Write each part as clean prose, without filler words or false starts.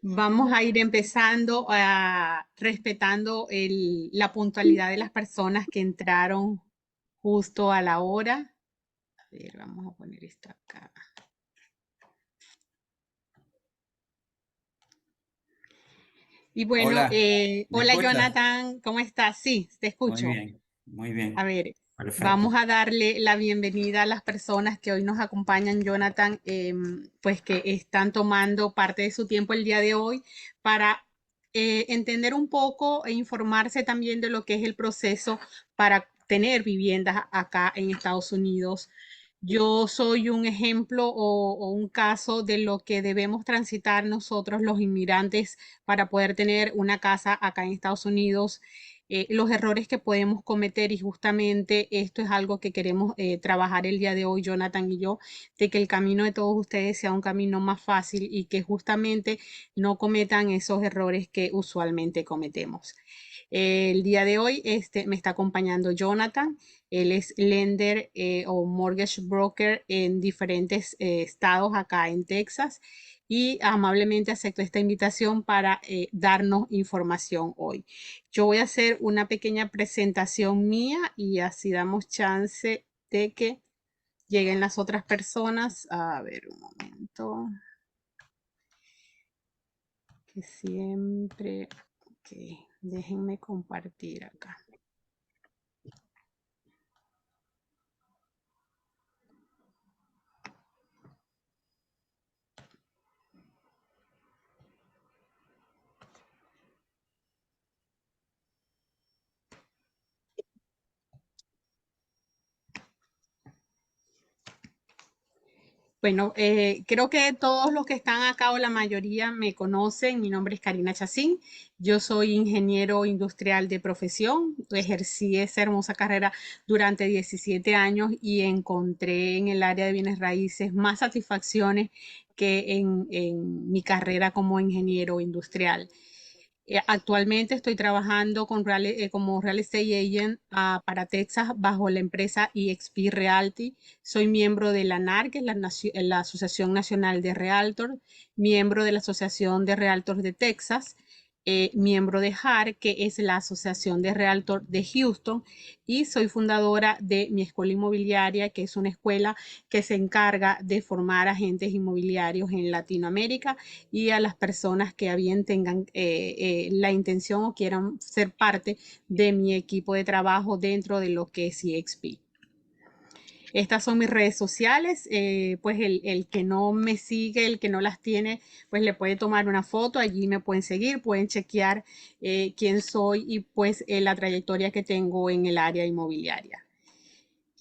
Vamos a ir empezando respetando la puntualidad de las personas que entraron justo a la hora. A ver, vamos a poner esto acá. Y bueno, Hola, ¿me hola escuchas? Jonathan, ¿cómo estás? Sí, te Muy escucho. bien, muy A bien, ver, vamos perfecto. a darle la bienvenida a las personas que hoy nos acompañan, Jonathan, pues que están tomando parte de su tiempo el día de hoy para entender un poco e informarse también de lo que es el proceso para tener viviendas acá en Estados Unidos. Yo soy un ejemplo o un caso de lo que debemos transitar nosotros los inmigrantes para poder tener una casa acá en Estados Unidos, los errores que podemos cometer, y justamente esto es algo que queremos trabajar el día de hoy, Jonathan y yo, de que el camino de todos ustedes sea un camino más fácil y que justamente no cometan esos errores que usualmente cometemos. El día de hoy me está acompañando Jonathan. Él es lender o mortgage broker en diferentes estados acá en Texas y amablemente aceptó esta invitación para darnos información hoy. Yo voy a hacer una pequeña presentación mía y así damos chance de que lleguen las otras personas. A ver, un momento, que siempre... Ok, déjenme compartir acá. Bueno, creo que todos los que están acá o la mayoría me conocen. Mi nombre es Karina Chacín. Yo soy ingeniero industrial de profesión. Ejercí esa hermosa carrera durante 17 años y encontré en el área de bienes raíces más satisfacciones que en mi carrera como ingeniero industrial. Actualmente estoy trabajando como Real Estate Agent para Texas bajo la empresa eXp Realty. Soy miembro de la ANAR, que es la Asociación Nacional de Realtors, miembro de la Asociación de Realtors de Texas, miembro de HAR, que es la Asociación de Realtors de Houston, y soy fundadora de mi escuela inmobiliaria, que es una escuela que se encarga de formar agentes inmobiliarios en Latinoamérica y a las personas que a bien tengan la intención o quieran ser parte de mi equipo de trabajo dentro de lo que es EXP. Estas son mis redes sociales, pues el que no me sigue, el que no las tiene, pues le puede tomar una foto, allí me pueden seguir, pueden chequear quién soy y pues la trayectoria que tengo en el área inmobiliaria.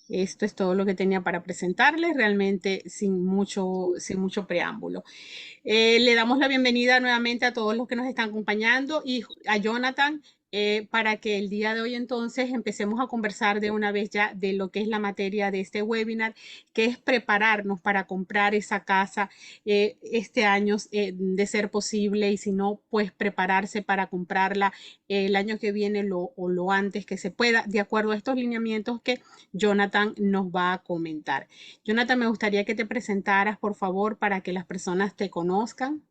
Esto es todo lo que tenía para presentarles, realmente sin mucho preámbulo. Le damos la bienvenida nuevamente a todos los que nos están acompañando y a Jonathan para que el día de hoy entonces empecemos a conversar de una vez ya de lo que es la materia de este webinar, que es prepararnos para comprar esa casa este año, de ser posible, y si no, pues prepararse para comprarla el año que viene o lo antes que se pueda, de acuerdo a estos lineamientos que Jonathan nos va a comentar. Jonathan, me gustaría que te presentaras, por favor, para que las personas te conozcan.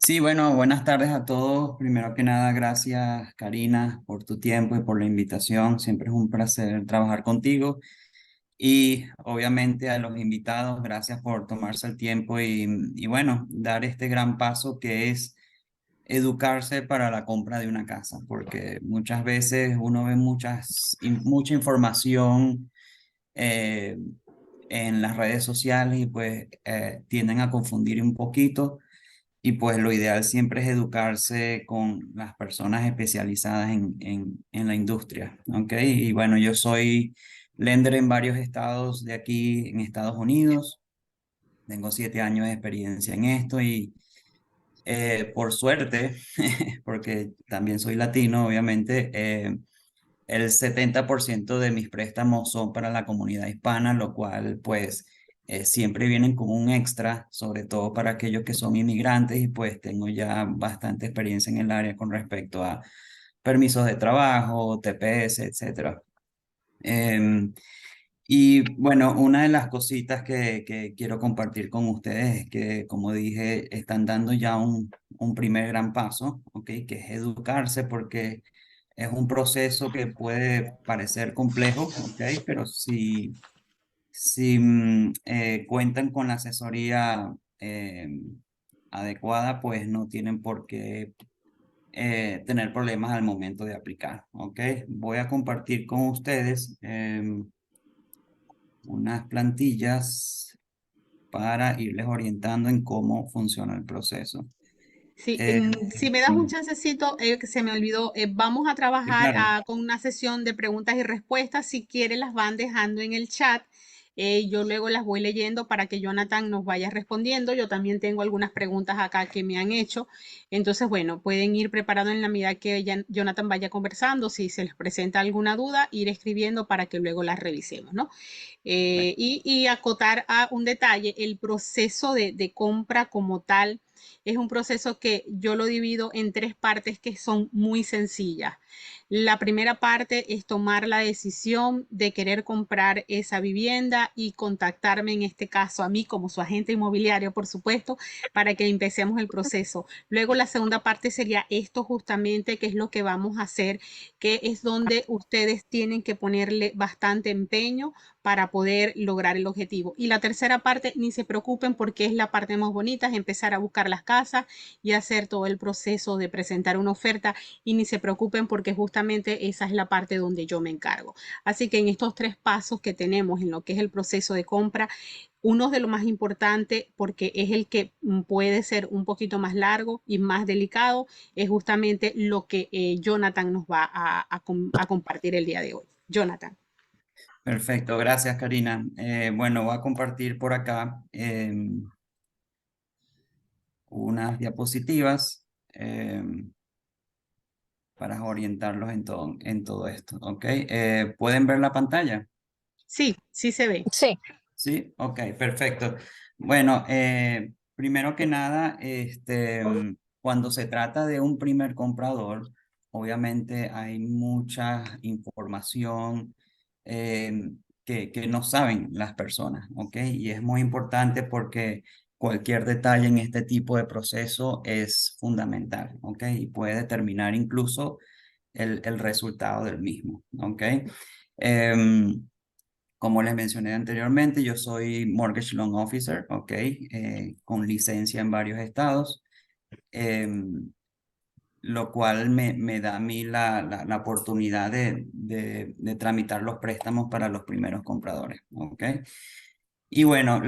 Sí, bueno, buenas tardes a todos. Primero que nada, gracias Karina por tu tiempo y por la invitación. Siempre es un placer trabajar contigo. Y obviamente a los invitados, gracias por tomarse el tiempo y bueno, dar este gran paso que es educarse para la compra de una casa, porque muchas veces uno ve mucha información eh, en las redes sociales y pues tienden a confundir un poquito y pues lo ideal siempre es educarse con las personas especializadas en la industria, ¿ok? Y bueno, yo soy lender en varios estados de aquí en Estados Unidos, tengo 7 años de experiencia en esto y por suerte, porque también soy latino, obviamente, el 70% de mis préstamos son para la comunidad hispana, lo cual pues siempre vienen con un extra, sobre todo para aquellos que son inmigrantes y pues tengo ya bastante experiencia en el área con respecto a permisos de trabajo, TPS, etcétera. Em, Y bueno, una de las cositas que quiero compartir con ustedes es que, como dije, están dando ya un primer gran paso, ¿ok? Que es educarse porque es un proceso que puede parecer complejo, ¿ok? Pero si cuentan con la asesoría adecuada, pues no tienen por qué tener problemas al momento de aplicar, ¿ok? Voy a compartir con ustedes unas plantillas para irles orientando en cómo funciona el proceso. Sí, Eh, si me das un chancecito, que se me olvidó, vamos a sí, trabajar claro, con una sesión de preguntas y respuestas. Si quieren, las van dejando en el chat. Yo luego las voy leyendo para que Jonathan nos vaya respondiendo. Yo también tengo algunas preguntas acá que me han hecho. Entonces, bueno, pueden ir preparando en la medida que Jonathan vaya conversando. Si se les presenta alguna duda, ir escribiendo para que luego las revisemos, ¿no? Y acotar a un detalle, el proceso de compra como tal es un proceso que yo lo divido en tres partes que son muy sencillas. La primera parte es tomar la decisión de querer comprar esa vivienda y contactarme, en este caso a mí como su agente inmobiliario, por supuesto, para que empecemos el proceso. Luego la segunda parte sería esto justamente, que es lo que vamos a hacer, que es donde ustedes tienen que ponerle bastante empeño para poder lograr el objetivo. Y la tercera parte, ni se preocupen porque es la parte más bonita, es empezar a buscar las casas y hacer todo el proceso de presentar una oferta y ni se preocupen porque justamente esa es la parte donde yo me encargo. Así que en estos tres pasos que tenemos en lo que es el proceso de compra, uno de lo más importante, porque es el que puede ser un poquito más largo y más delicado, es justamente lo que Jonathan nos va a compartir el día de hoy. Jonathan. perfecto, gracias Karina. Bueno, voy a compartir por acá unas diapositivas para orientarlos en todo esto, ¿ok? ¿Pueden ver la pantalla? Sí, sí se ve. Sí, Sí, ok, perfecto. Bueno, primero que nada, cuando se trata de un primer comprador, obviamente hay mucha información que no saben las personas, ¿ok? Y es muy importante porque cualquier detalle en este tipo de proceso es fundamental, ¿ok? Y puede determinar incluso el resultado del mismo, ¿ok? Em, Como les mencioné anteriormente, yo soy Mortgage Loan Officer, ¿ok? Con licencia en varios estados, em, lo cual me da a mí la oportunidad de tramitar los préstamos para los primeros compradores, ¿ok? Y bueno,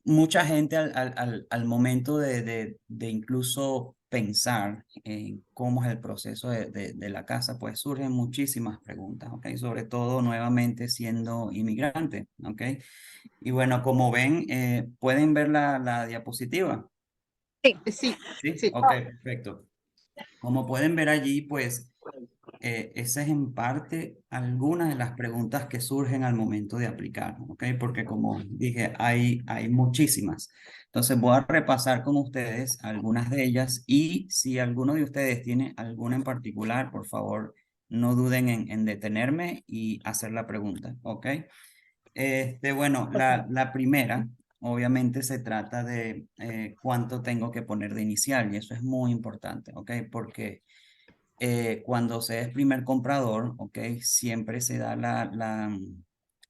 mucha gente al momento de incluso pensar en cómo es el proceso de la casa, pues surgen muchísimas preguntas, ¿ok? Sobre todo nuevamente siendo inmigrante, ¿ok? Y bueno, como ven, ¿pueden ver la diapositiva? sí. Sí, Sí, sí. ok, perfecto. Como pueden ver allí, pues esa es en parte algunas de las preguntas que surgen al momento de aplicar, ¿ok? Porque como dije, hay muchísimas. Entonces voy a repasar con ustedes algunas de ellas y si alguno de ustedes tiene alguna en particular, por favor, no duden en detenerme y hacer la pregunta, ¿ok? Bueno, la primera, obviamente se trata de cuánto tengo que poner de inicial y eso es muy importante, ¿ok? Porque cuando se es primer comprador, ¿ok? Siempre se da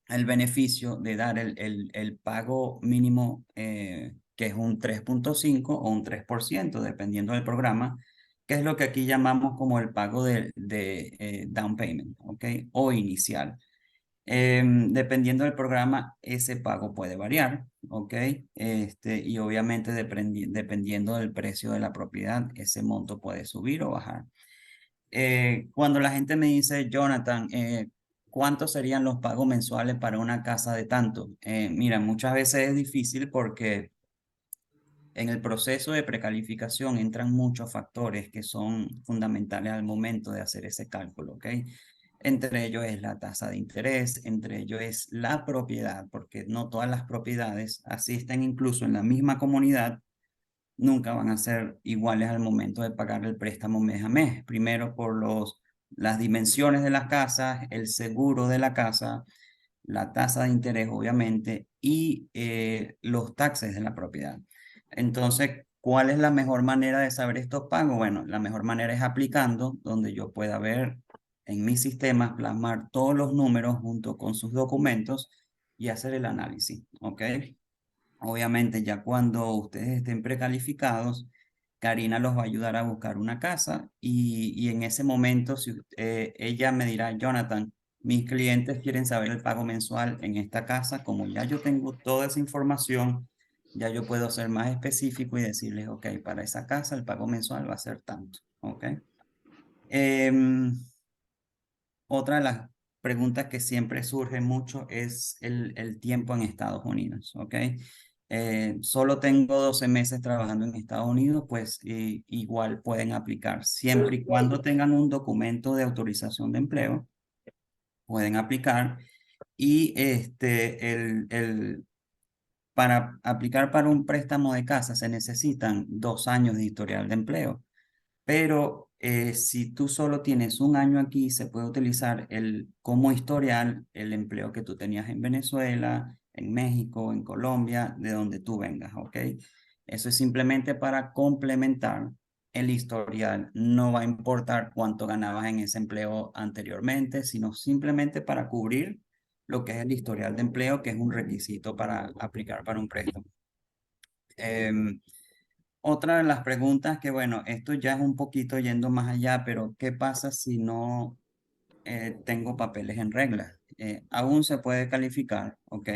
el beneficio de dar el pago mínimo, que es un 3,5 o un 3% dependiendo del programa, que es lo que aquí llamamos como el pago de down payment, ¿ok? O inicial. Dependiendo del programa, ese pago puede variar, ¿ok? Y obviamente dependiendo del precio de la propiedad, ese monto puede subir o bajar. Cuando la gente me dice, Jonathan, ¿cuántos serían los pagos mensuales para una casa de tanto? Mira, muchas veces es difícil porque en el proceso de precalificación entran muchos factores que son fundamentales al momento de hacer ese cálculo, ¿ok? Entre ellos es la tasa de interés, entre ellos es la propiedad, porque no todas las propiedades asisten incluso en la misma comunidad, nunca van a ser iguales al momento de pagar el préstamo mes a mes. Primero por las dimensiones de las casas, el seguro de la casa, la tasa de interés, obviamente, y los taxes de la propiedad. Entonces, ¿cuál es la mejor manera de saber estos pagos? Bueno, la mejor manera es aplicando, donde yo pueda ver en mis sistemas, plasmar todos los números junto con sus documentos y hacer el análisis, ¿ok? Obviamente, ya cuando ustedes estén precalificados, Karina los va a ayudar a buscar una casa y en ese momento ella me dirá, Jonathan, mis clientes quieren saber el pago mensual en esta casa. Como ya yo tengo toda esa información, ya yo puedo ser más específico y decirles, ok, para esa casa el pago mensual va a ser tanto, ¿ok? Em, Otra de las preguntas que siempre surge mucho es el tiempo en Estados Unidos, ¿ok? Solo tengo 12 meses trabajando en Estados Unidos, pues igual pueden aplicar. Siempre y cuando tengan un documento de autorización de empleo, pueden aplicar. Y para aplicar para un préstamo de casa se necesitan 2 años de historial de empleo. Pero si tú solo tienes un año aquí, se puede utilizar como historial el empleo que tú tenías en Venezuela, en México, en Colombia, de donde tú vengas, ¿ok? Eso es simplemente para complementar el historial. No va a importar cuánto ganabas en ese empleo anteriormente, sino simplemente para cubrir lo que es el historial de empleo, que es un requisito para aplicar para un préstamo. Em, Otra de las preguntas que, bueno, esto ya es un poquito yendo más allá, pero ¿qué pasa si no tengo papeles en regla? Aún se puede calificar, ¿ok?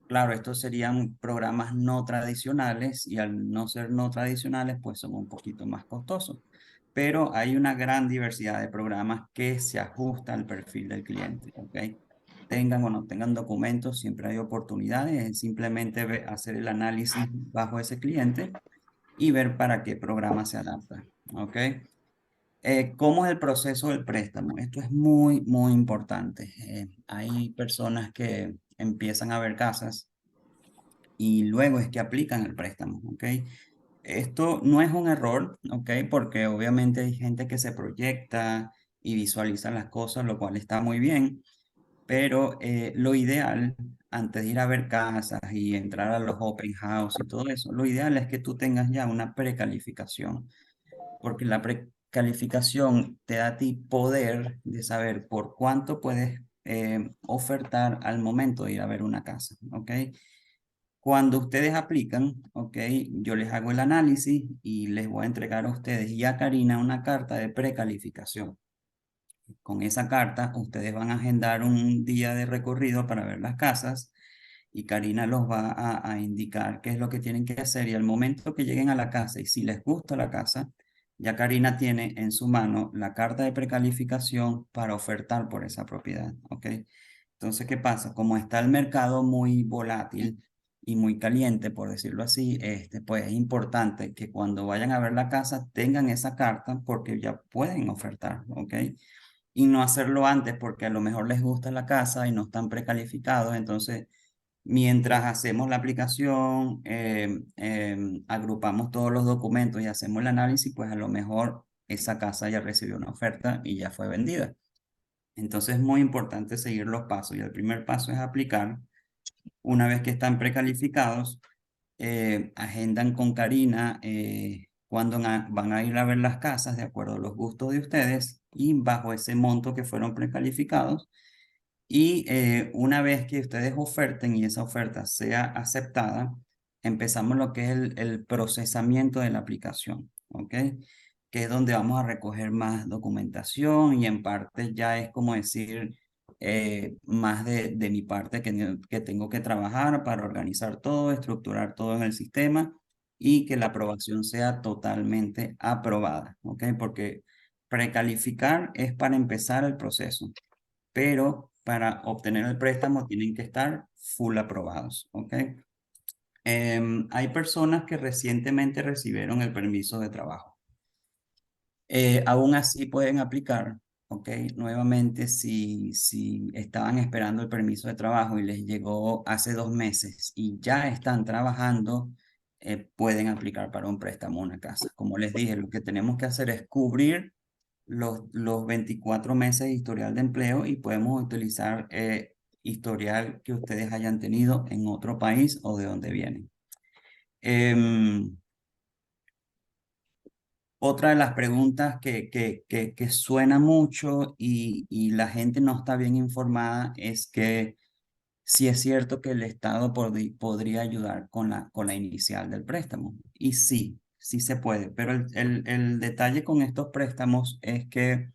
Claro, estos serían programas no tradicionales y al no ser no tradicionales, pues son un poquito más costosos. Pero hay una gran diversidad de programas que se ajusta al perfil del cliente, ¿ok? Tengan o no tengan documentos, siempre hay oportunidades, es simplemente hacer el análisis bajo ese cliente y ver para qué programa se adapta. ¿Ok? ¿Cómo es el proceso del préstamo? Esto es muy, muy importante. Hay personas que empiezan a ver casas y luego es que aplican el préstamo. ¿Ok? Esto no es un error, ¿ok? Porque obviamente hay gente que se proyecta y visualiza las cosas, lo cual está muy bien, pero lo ideal, antes de ir a ver casas y entrar a los open house y todo eso, lo ideal es que tú tengas ya una precalificación, porque la precalificación te da a ti poder de saber por cuánto puedes ofertar al momento de ir a ver una casa, ¿ok? Cuando ustedes aplican, ¿ok? Yo les hago el análisis y les voy a entregar a ustedes y a Karina una carta de precalificación. Con esa carta, ustedes van a agendar un día de recorrido para ver las casas y Karina los va a indicar qué es lo que tienen que hacer. Y al momento que lleguen a la casa y si les gusta la casa, ya Karina tiene en su mano la carta de precalificación para ofertar por esa propiedad. ¿Ok? Entonces, ¿qué pasa? Como está el mercado muy volátil y muy caliente, por decirlo así, pues es importante que cuando vayan a ver la casa tengan esa carta porque ya pueden ofertar. ¿Ok? Y no hacerlo antes porque a lo mejor les gusta la casa y no están precalificados. Entonces, mientras hacemos la aplicación, agrupamos todos los documentos y hacemos el análisis, pues a lo mejor esa casa ya recibió una oferta y ya fue vendida. Entonces es muy importante seguir los pasos y el primer paso es aplicar. Una vez que están precalificados, agendan con Karina cuándo van a ir a ver las casas de acuerdo a los gustos de ustedes y bajo ese monto que fueron precalificados. Y una vez que ustedes oferten y esa oferta sea aceptada, empezamos lo que es el procesamiento de la aplicación, ¿ok? Que es donde vamos a recoger más documentación y en parte ya es como decir más de mi parte que tengo que trabajar para organizar todo, estructurar todo en el sistema y que la aprobación sea totalmente aprobada, ¿ok? Porque precalificar es para empezar el proceso, pero para obtener el préstamo tienen que estar full aprobados, ¿ok? Hay personas que recientemente recibieron el permiso de trabajo. Aún así pueden aplicar, ¿ok? Nuevamente, si estaban esperando el permiso de trabajo y les llegó hace 2 meses y ya están trabajando, pueden aplicar para un préstamo a una casa. Como les dije, lo que tenemos que hacer es cubrir los 24 meses de historial de empleo y podemos utilizar historial que ustedes hayan tenido en otro país o de donde vienen. Em, Otra de las preguntas que suena mucho y la gente no está bien informada es que si es cierto que el Estado podría ayudar con la inicial del préstamo. Y sí, sí se puede, pero el detalle con estos préstamos es que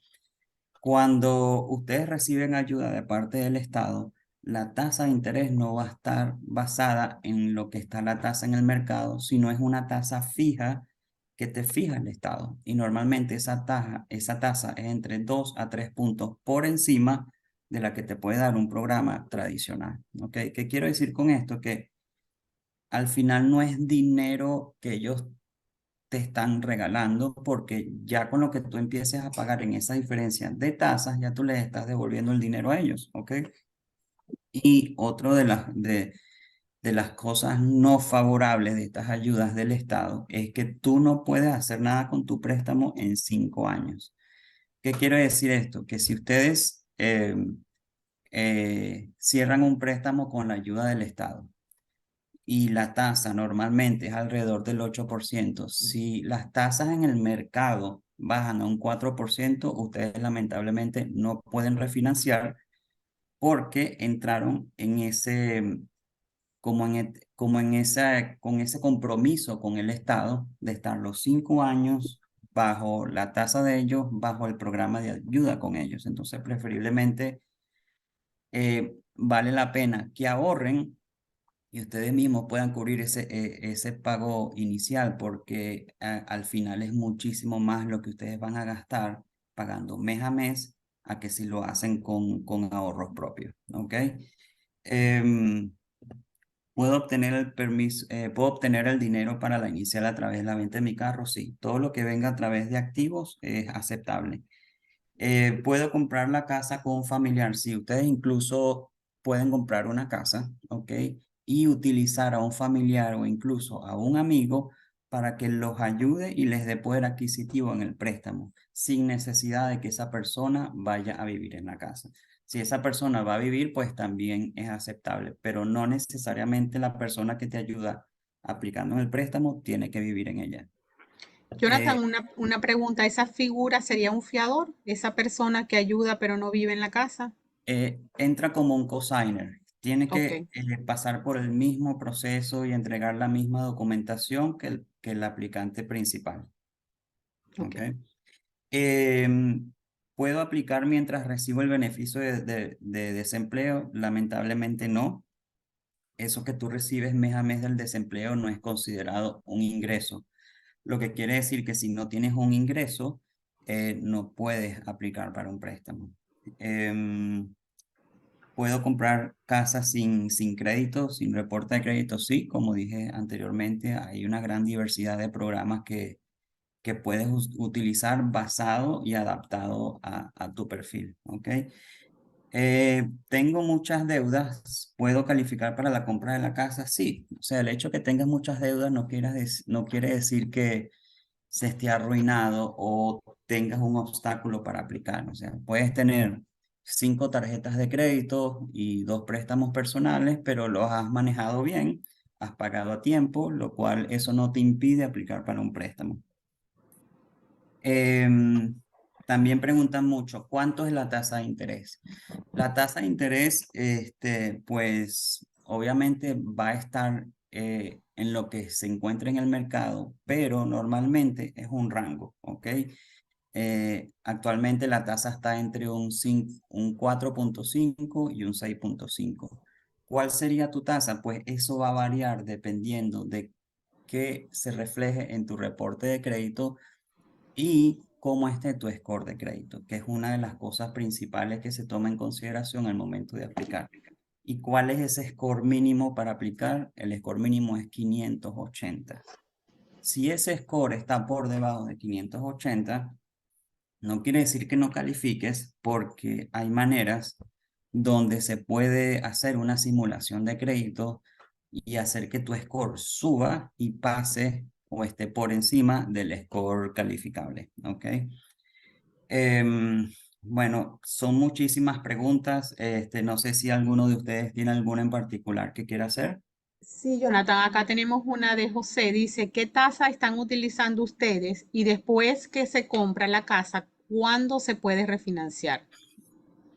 cuando ustedes reciben ayuda de parte del Estado, la tasa de interés no va a estar basada en lo que está la tasa en el mercado, sino es una tasa fija que te fija el Estado. Y normalmente esa tasa es entre 2 a 3 puntos por encima de la que te puede dar un programa tradicional. ¿Ok? ¿Qué quiero decir con esto? Que al final no es dinero que ellos te están regalando, porque ya con lo que tú empieces a pagar en esa diferencia de tasas, ya tú les estás devolviendo el dinero a ellos, ¿ok? Y otro de las cosas no favorables de estas ayudas del Estado es que tú no puedes hacer nada con tu préstamo en 5 años. ¿Qué quiero decir esto? Que si ustedes cierran un préstamo con la ayuda del Estado, y la tasa normalmente es alrededor del 8%. Si las tasas en el mercado bajan a un 4%, ustedes lamentablemente no pueden refinanciar porque entraron en ese, como en con ese compromiso con el Estado de estar los 5 años bajo la tasa de ellos, bajo el programa de ayuda con ellos. Entonces, preferiblemente vale la pena que ahorren y ustedes mismos puedan cubrir ese pago inicial, porque al final es muchísimo más lo que ustedes van a gastar pagando mes a mes a que si lo hacen con ahorros propios, ¿ok? Em, ¿puedo obtener el dinero para la inicial a través de la venta de mi carro? Sí, todo lo que venga a través de activos es aceptable. Puedo comprar la casa con un familiar. Sí, ustedes incluso pueden comprar una casa, ¿ok? Y utilizar a un familiar o incluso a un amigo para que los ayude y les dé poder adquisitivo en el préstamo, sin necesidad de que esa persona vaya a vivir en la casa. Si esa persona va a vivir, pues también es aceptable, pero no necesariamente la persona que te ayuda aplicando el préstamo tiene que vivir en ella. Jonathan, Eh, una pregunta, ¿esa figura sería un fiador? ¿Esa persona que ayuda pero no vive en la casa? Entra como un cosigner. Tiene Ok, que pasar por el mismo proceso y entregar la misma documentación que el aplicante principal. ok. ¿Ok? Em, ¿Puedo aplicar mientras recibo el beneficio de desempleo? Lamentablemente no. Eso que tú recibes mes a mes del desempleo no es considerado un ingreso. Lo que quiere decir que si no tienes un ingreso, no puedes aplicar para un préstamo. Em, ¿Puedo comprar casas sin crédito, sin reporte de crédito? Sí, como dije anteriormente, hay una gran diversidad de programas que puedes utilizar basado y adaptado a tu perfil, ¿ok? Tengo muchas deudas, ¿puedo calificar para la compra de la casa? Sí, o sea, el hecho que tengas muchas deudas no quiere decir que se esté arruinado o tengas un obstáculo para aplicar. O sea, puedes tener 5 tarjetas de crédito y 2 préstamos personales, pero los has manejado bien, has pagado a tiempo, lo cual eso no te impide aplicar para un préstamo. Em, También preguntan mucho, ¿cuánto es la tasa de interés? La tasa de interés, pues obviamente va a estar en lo que se encuentra en el mercado, pero normalmente es un rango, ¿ok? Actualmente la tasa está entre un 4,5 y un 6,5. ¿Cuál sería tu tasa? Pues eso va a variar dependiendo de qué se refleje en tu reporte de crédito y cómo esté tu score de crédito, que es una de las cosas principales que se toma en consideración al momento de aplicar. ¿Y cuál es ese score mínimo para aplicar? El score mínimo es 580. Si ese score está por debajo de 580, no quiere decir que no califiques, porque hay maneras donde se puede hacer una simulación de crédito y hacer que tu score suba y pase o esté por encima del score calificable, ¿ok? Em, Bueno, son muchísimas preguntas. No sé si alguno de ustedes tiene alguna en particular que quiera hacer. Sí, Jonathan, acá tenemos una de José. Dice, ¿qué tasa están utilizando ustedes? Y después que se compra la casa, ¿cuándo se puede refinanciar?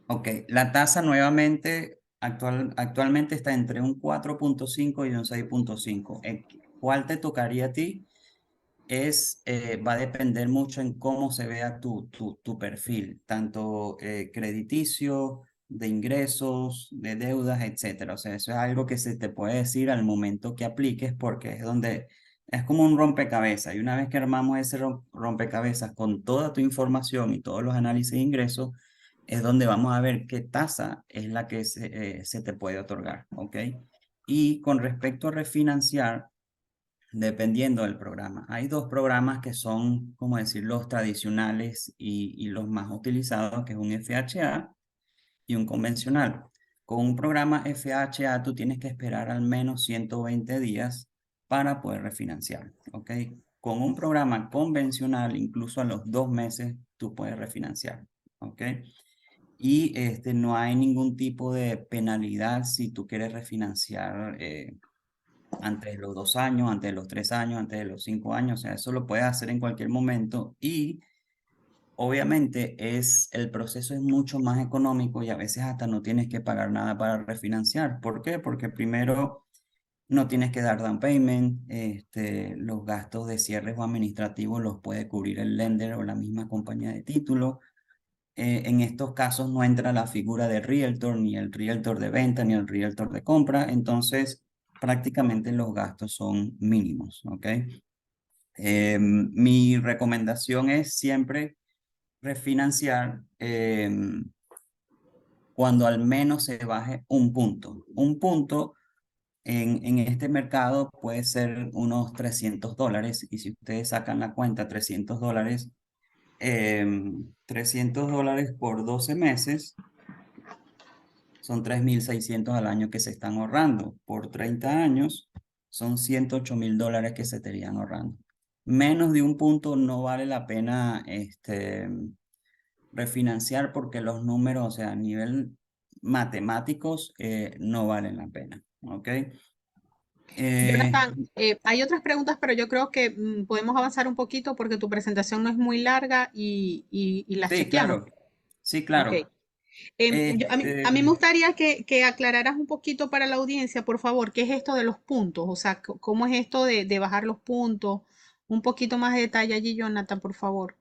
Ok, la tasa nuevamente actualmente está entre un 4,5 y un 6,5. ¿Cuál te tocaría a ti? Va a depender mucho en cómo se vea tu perfil, tanto crediticio, de ingresos, de deudas, etcétera. O sea, eso es algo que se te puede decir al momento que apliques porque es donde es como un rompecabezas. Y una vez que armamos ese rompecabezas con toda tu información y todos los análisis de ingresos, es donde vamos a ver qué tasa es la que se te puede otorgar, ¿ok? Y con respecto a refinanciar, dependiendo del programa. Hay dos programas que son, como decir, los tradicionales y los más utilizados, que es un FHA y un convencional. Con un programa FHA tú tienes que esperar al menos 120 días para poder refinanciar, ¿ok? Con un programa convencional, incluso a los 2 meses, tú puedes refinanciar, ¿ok? Y no hay ningún tipo de penalidad si tú quieres refinanciar antes de los 2 años, antes de los 3 años, antes de los 5 años, o sea, eso lo puedes hacer en cualquier momento y obviamente el proceso es mucho más económico y a veces hasta no tienes que pagar nada para refinanciar. ¿Por qué? Porque primero no tienes que dar down payment, los gastos de cierres o administrativos los puede cubrir el lender o la misma compañía de título. En estos casos no entra la figura de realtor, ni el realtor de venta, ni el realtor de compra, entonces prácticamente los gastos son mínimos, ¿ok? Mi recomendación es siempre refinanciar cuando al menos se baje un punto. Un punto en este mercado puede ser unos $300 y si ustedes sacan la cuenta, $300, $300 por 12 meses son 3.600 al año que se están ahorrando. Por 30 años son $108.000 que se estarían ahorrando. Menos de un punto no vale la pena refinanciar porque los números, o sea, a nivel matemáticos, no valen la pena. ¿Ok? Eh, Jonathan, hay otras preguntas, pero yo creo que podemos avanzar un poquito porque tu presentación no es muy larga y las sí, chequeamos. claro. Sí, Ok. claro. A mí me gustaría que aclararas un poquito para la audiencia, por favor, qué es esto de los puntos, o sea, cómo es esto de bajar los puntos. Un poquito más de detalle allí, Jonathan, por favor.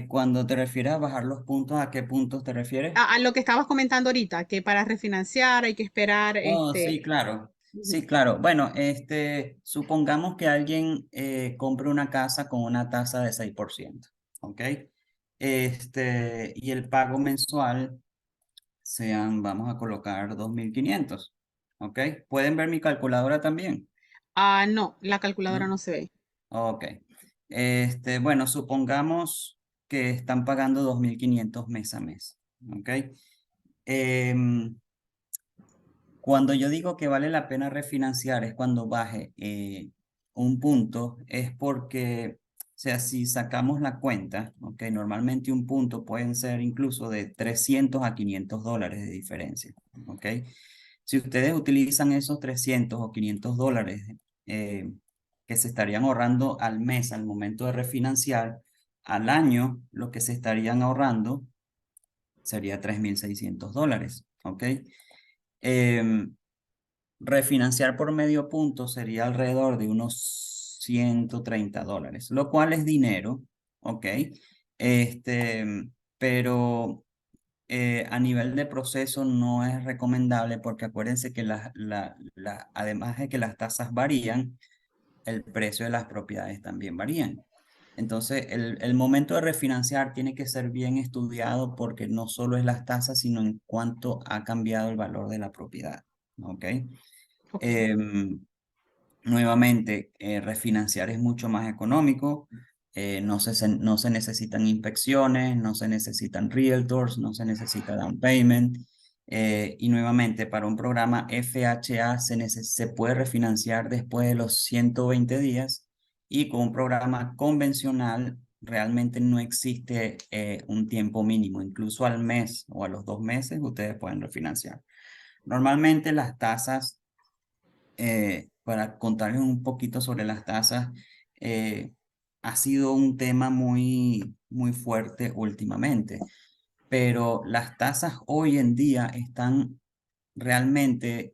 Cuando te refieres a bajar los puntos, ¿a qué puntos te refieres? A lo que estabas comentando ahorita, que para refinanciar hay que esperar, Oh, sí, claro. Ujú. Sí, claro. Bueno, supongamos que alguien compre una casa con una tasa de 6%, ¿ok? Y el pago mensual vamos a colocar 2.500, ¿ok? ¿Pueden ver mi calculadora también? Ah, no, la calculadora ¿No? no se ve. Ok. Bueno, supongamos que están pagando 2.500 mes a mes, ¿ok? Em, Cuando yo digo que vale la pena refinanciar es cuando baje un punto, es porque, o sea, si sacamos la cuenta, ok, normalmente un punto pueden ser incluso de 300 a $500 de diferencia, ok. Si ustedes utilizan esos 300 o $500 eh, que se estarían ahorrando al mes al momento de refinanciar, al año lo que se estarían ahorrando sería $3.600, ok. Em, Refinanciar por medio punto sería alrededor de unos $130, lo cual es dinero, ¿ok? Este, pero a nivel de proceso no es recomendable porque acuérdense que además de que las tasas varían, el precio de las propiedades también varían. Entonces, el momento de refinanciar tiene que ser bien estudiado porque no solo es las tasas, sino en cuánto ha cambiado el valor de la propiedad, ¿ok? Ok. Em, Nuevamente, refinanciar es mucho más económico, no se necesitan inspecciones, no se necesitan realtors, no se necesita down payment. Y nuevamente, para un programa FHA se puede refinanciar después de los 120 días y con un programa convencional realmente no existe un tiempo mínimo. Incluso al mes o a los 2 meses ustedes pueden refinanciar. Normalmente las tasas, para contarles un poquito sobre las tasas, eh, ha sido un tema muy, muy fuerte últimamente, pero las tasas hoy en día están realmente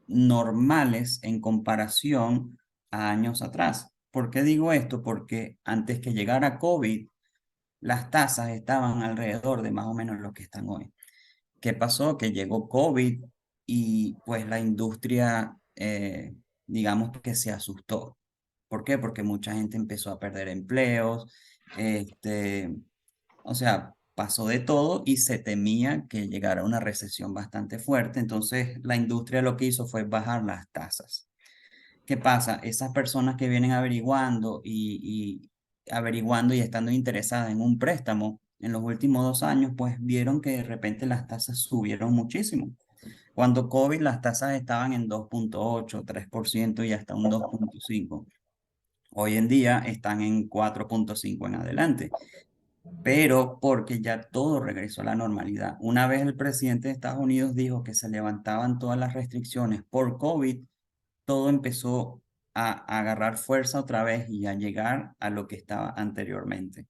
normales en comparación a años atrás. ¿Por qué digo esto? Porque antes que llegara COVID, las tasas estaban alrededor de más o menos lo que están hoy. ¿Qué pasó? Que llegó COVID y pues la industria, digamos que se asustó. ¿Por qué? Porque mucha gente empezó a perder empleos, este, o sea, pasó de todo y se temía que llegara una recesión bastante fuerte. Entonces, la industria lo que hizo fue bajar las tasas. ¿Qué pasa? Esas personas que vienen averiguando y averiguando y estando interesadas en un préstamo en los últimos 2 años, pues vieron que de repente las tasas subieron muchísimo. Cuando COVID las tasas estaban en 2,8, 3% y hasta un 2,5. Hoy en día están en 4,5 en adelante, pero porque ya todo regresó a la normalidad. Una vez el presidente de Estados Unidos dijo que se levantaban todas las restricciones por COVID, todo empezó a agarrar fuerza otra vez y a llegar a lo que estaba anteriormente.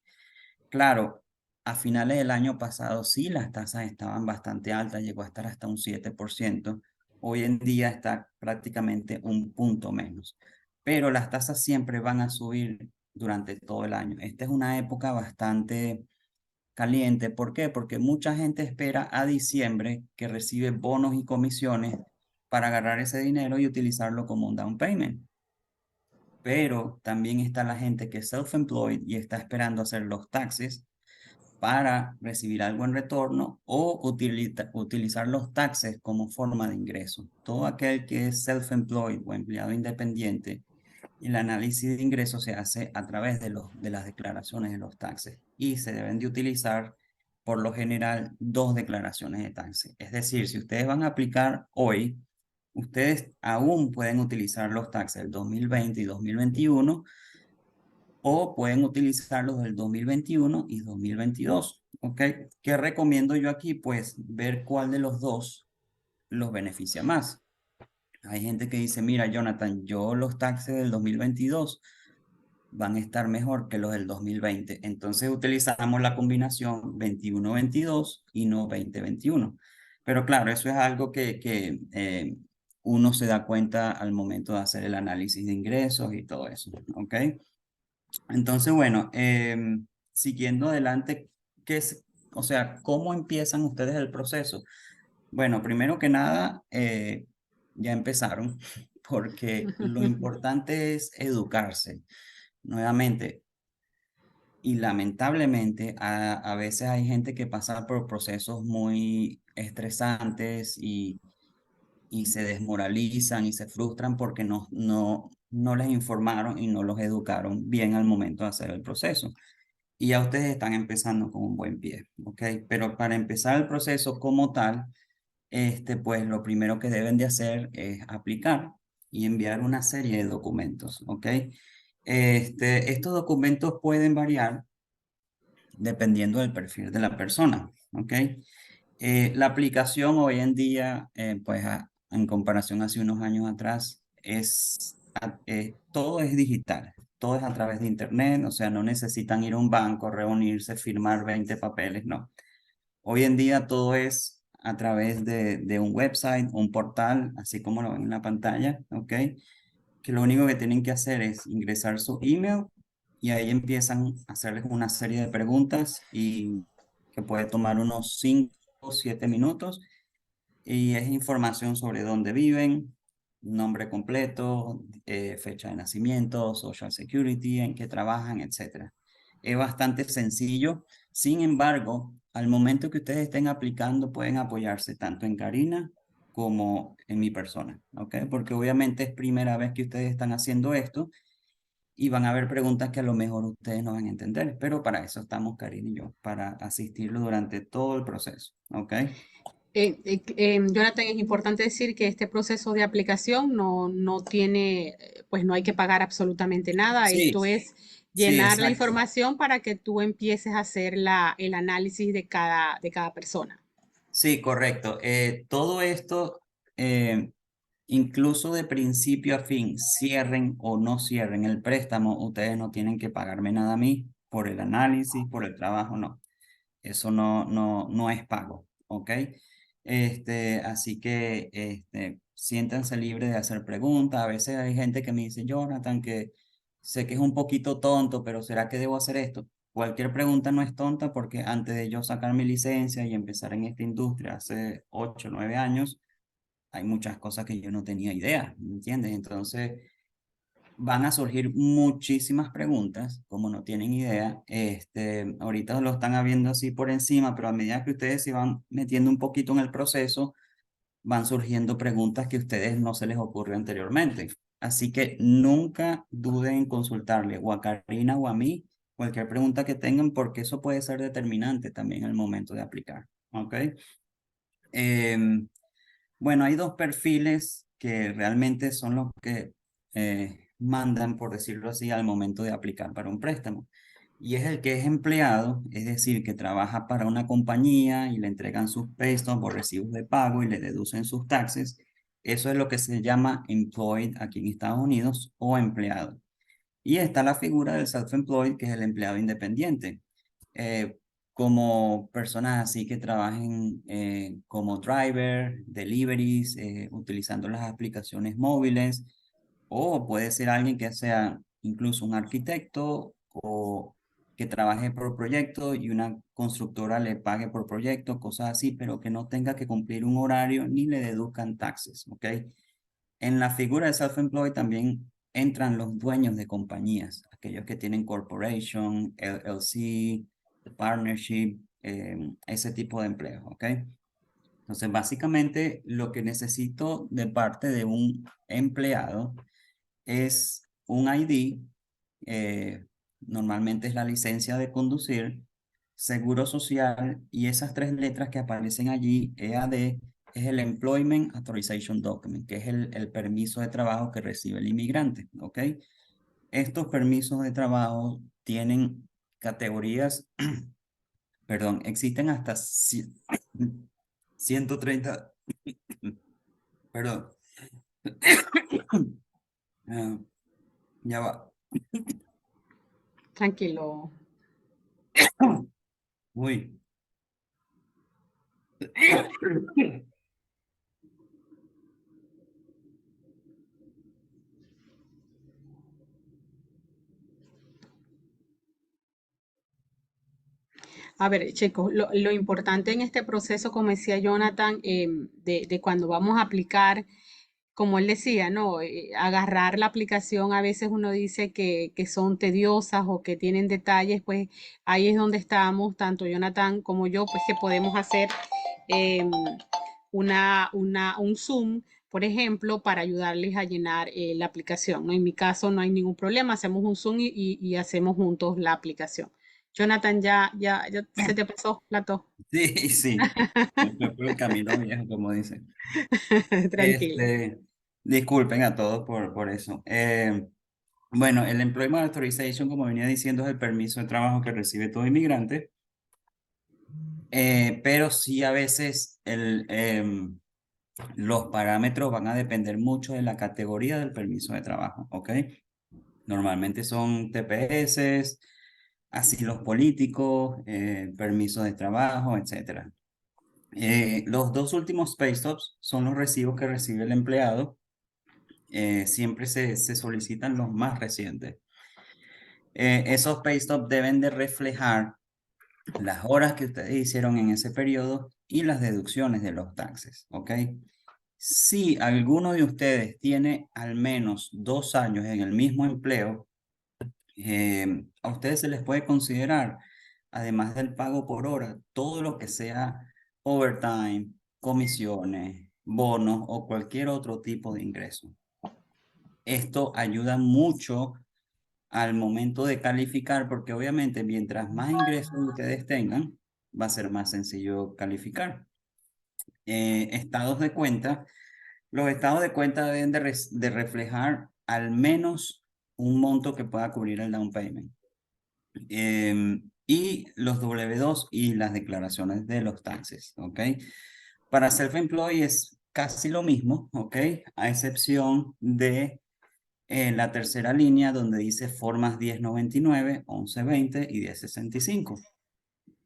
Claro, a finales del año pasado sí las tasas estaban bastante altas, llegó a estar hasta un 7%. Hoy en día está prácticamente un punto menos, pero las tasas siempre van a subir durante todo el año. Esta es una época bastante caliente. ¿Por qué? Porque mucha gente espera a diciembre, que recibe bonos y comisiones, para agarrar ese dinero y utilizarlo como un down payment. Pero también está la gente que es self-employed y está esperando hacer los taxes para recibir algo en retorno o utilizar los taxes como forma de ingreso. Todo aquel que es self-employed o empleado independiente, el análisis de ingresos se hace a través de las declaraciones de los taxes y se deben de utilizar por lo general dos declaraciones de taxes. Es decir, si ustedes van a aplicar hoy, ustedes aún pueden utilizar los taxes del 2020 y 2021 o pueden utilizar los del 2021 y 2022. ¿Ok? ¿Qué recomiendo yo aquí? Pues ver cuál de los dos los beneficia más. Hay gente que dice, mira, Jonathan, yo los taxes del 2022 van a estar mejor que los del 2020. Entonces utilizamos la combinación 21-22 y no 20-21. Pero claro, eso es algo que uno se da cuenta al momento de hacer el análisis de ingresos y todo eso. ¿Ok? Entonces, bueno, siguiendo adelante, o sea, ¿cómo empiezan ustedes el proceso? Bueno, primero que nada, ya empezaron, porque lo importante es educarse. Nuevamente, y lamentablemente a veces hay gente que pasa por procesos muy estresantes y se desmoralizan y se frustran porque no les informaron y no los educaron bien al momento de hacer el proceso. Y ya ustedes están empezando con un buen pie, ¿ok? Pero para empezar el proceso como tal, pues lo primero que deben de hacer es aplicar y enviar una serie de documentos, ¿ok? Estos documentos pueden variar dependiendo del perfil de la persona, ¿ok? La aplicación hoy en día, pues en comparación hace unos años atrás, todo es digital, todo es a través de internet, o sea, no necesitan ir a un banco, reunirse, firmar 20 papeles, no. Hoy en día todo es a través de un website, un portal, así como lo ven en la pantalla, ¿ok? Que lo único que tienen que hacer es ingresar su email y ahí empiezan a hacerles una serie de preguntas y que puede tomar unos 5 o 7 minutos y es información sobre dónde viven, nombre completo, fecha de nacimiento, Social Security, en qué trabajan, etcétera. Es bastante sencillo. Sin embargo, al momento que ustedes estén aplicando, pueden apoyarse tanto en Karina como en mi persona, ¿ok? Porque obviamente es primera vez que ustedes están haciendo esto y van a haber preguntas que a lo mejor ustedes no van a entender, pero para eso estamos Karina y yo, para asistirlo durante todo el proceso, ¿ok? Jonathan, es importante decir que este proceso de aplicación no tiene, pues no hay que pagar absolutamente nada. Sí, Esto es Sí, llenar la exacto. información para que tú empieces a hacer el análisis de cada persona. Sí, correcto. Todo esto, eh, incluso de principio a fin, cierren o no cierren el préstamo, ustedes no tienen que pagarme nada a mí por el análisis, por el trabajo, no. Eso no es pago, ¿ok? Así que siéntanse libres de hacer preguntas. A veces hay gente que me dice, Jonathan, que sé que es un poquito tonto, pero ¿será que debo hacer esto? Cualquier pregunta no es tonta porque antes de yo sacar mi licencia y empezar en esta industria hace 8 9 años, hay muchas cosas que yo no tenía idea, ¿me entiendes? Entonces van a surgir muchísimas preguntas, como no tienen idea. Ahorita lo están viendo así por encima, pero a medida que ustedes se van metiendo un poquito en el proceso, van surgiendo preguntas que a ustedes no se les ocurrió anteriormente. Así que nunca duden en consultarle o a Karina o a mí cualquier pregunta que tengan, porque eso puede ser determinante también al momento de aplicar. ¿Ok? Em, bueno, hay dos perfiles que realmente son los que mandan, por decirlo así, al momento de aplicar para un préstamo. Y es el que es empleado, es decir, que trabaja para una compañía y le entregan sus préstamos o recibos de pago y le deducen sus taxes. Eso es lo que se llama employed aquí en Estados Unidos o empleado. Y está la figura del self-employed, que es el empleado independiente. Eh, Como personas así que trabajen como driver, deliveries, utilizando las aplicaciones móviles, o puede ser alguien que sea incluso un arquitecto o que trabaje por proyecto y una constructora le pague por proyecto, cosas así, pero que no tenga que cumplir un horario ni le deduzcan taxes, ¿ok? En la figura de self-employed también entran los dueños de compañías, aquellos que tienen corporation, LLC, partnership, ese tipo de empleo, ¿ok? Entonces, básicamente lo que necesito de parte de un empleado es un ID, normalmente es la licencia de conducir, seguro social y esas tres letras que aparecen allí, EAD, es el Employment Authorization Document, que es el permiso de trabajo que recibe el inmigrante, ¿ok? Estos permisos de trabajo tienen categorías, perdón, existen hasta 130, perdón, ah, ya va. Tranquilo. Uy. A ver, chicos, lo importante en este proceso, como decía Jonathan, de cuando vamos a aplicar, como él decía, ¿no? Agarrar la aplicación, a veces uno dice que son tediosas o que tienen detalles, pues ahí es donde estamos, tanto Jonathan como yo, pues que podemos hacer em, un Zoom, por ejemplo, para ayudarles a llenar la aplicación, ¿no? En mi caso no hay ningún problema, hacemos un Zoom y hacemos juntos la aplicación. Jonathan, ya se te pasó la tos. Sí, sí, me fue por el camino viejo, como dicen. Tranquilo. Disculpen a todos por eso. Bueno, el Employment Authorization, como venía diciendo, es el permiso de trabajo que recibe todo inmigrante, pero sí a veces los parámetros van a depender mucho de la categoría del permiso de trabajo, ¿ok? Normalmente son TPS, asilos políticos, permisos de trabajo, etcétera. Los dos últimos pay stubs son los recibos que recibe el empleado. Siempre se solicitan los más recientes. Esos pay stubs deben de reflejar las horas que ustedes hicieron en ese periodo y las deducciones de los taxes, ¿ok? Si alguno de ustedes tiene al menos 2 años en el mismo empleo, a ustedes se les puede considerar, además del pago por hora, todo lo que sea overtime, comisiones, bonos o cualquier otro tipo de ingreso. Esto ayuda mucho al momento de calificar, porque obviamente mientras más ingresos ustedes tengan, va a ser más sencillo calificar. Estados de cuenta. Los estados de cuenta deben de reflejar al menos un monto que pueda cubrir el down payment. y los W2 y las declaraciones de los taxes, ¿ok? Para self-employed es casi lo mismo, ¿ok? A excepción de la tercera línea donde dice formas 1099, 1120 y 1065.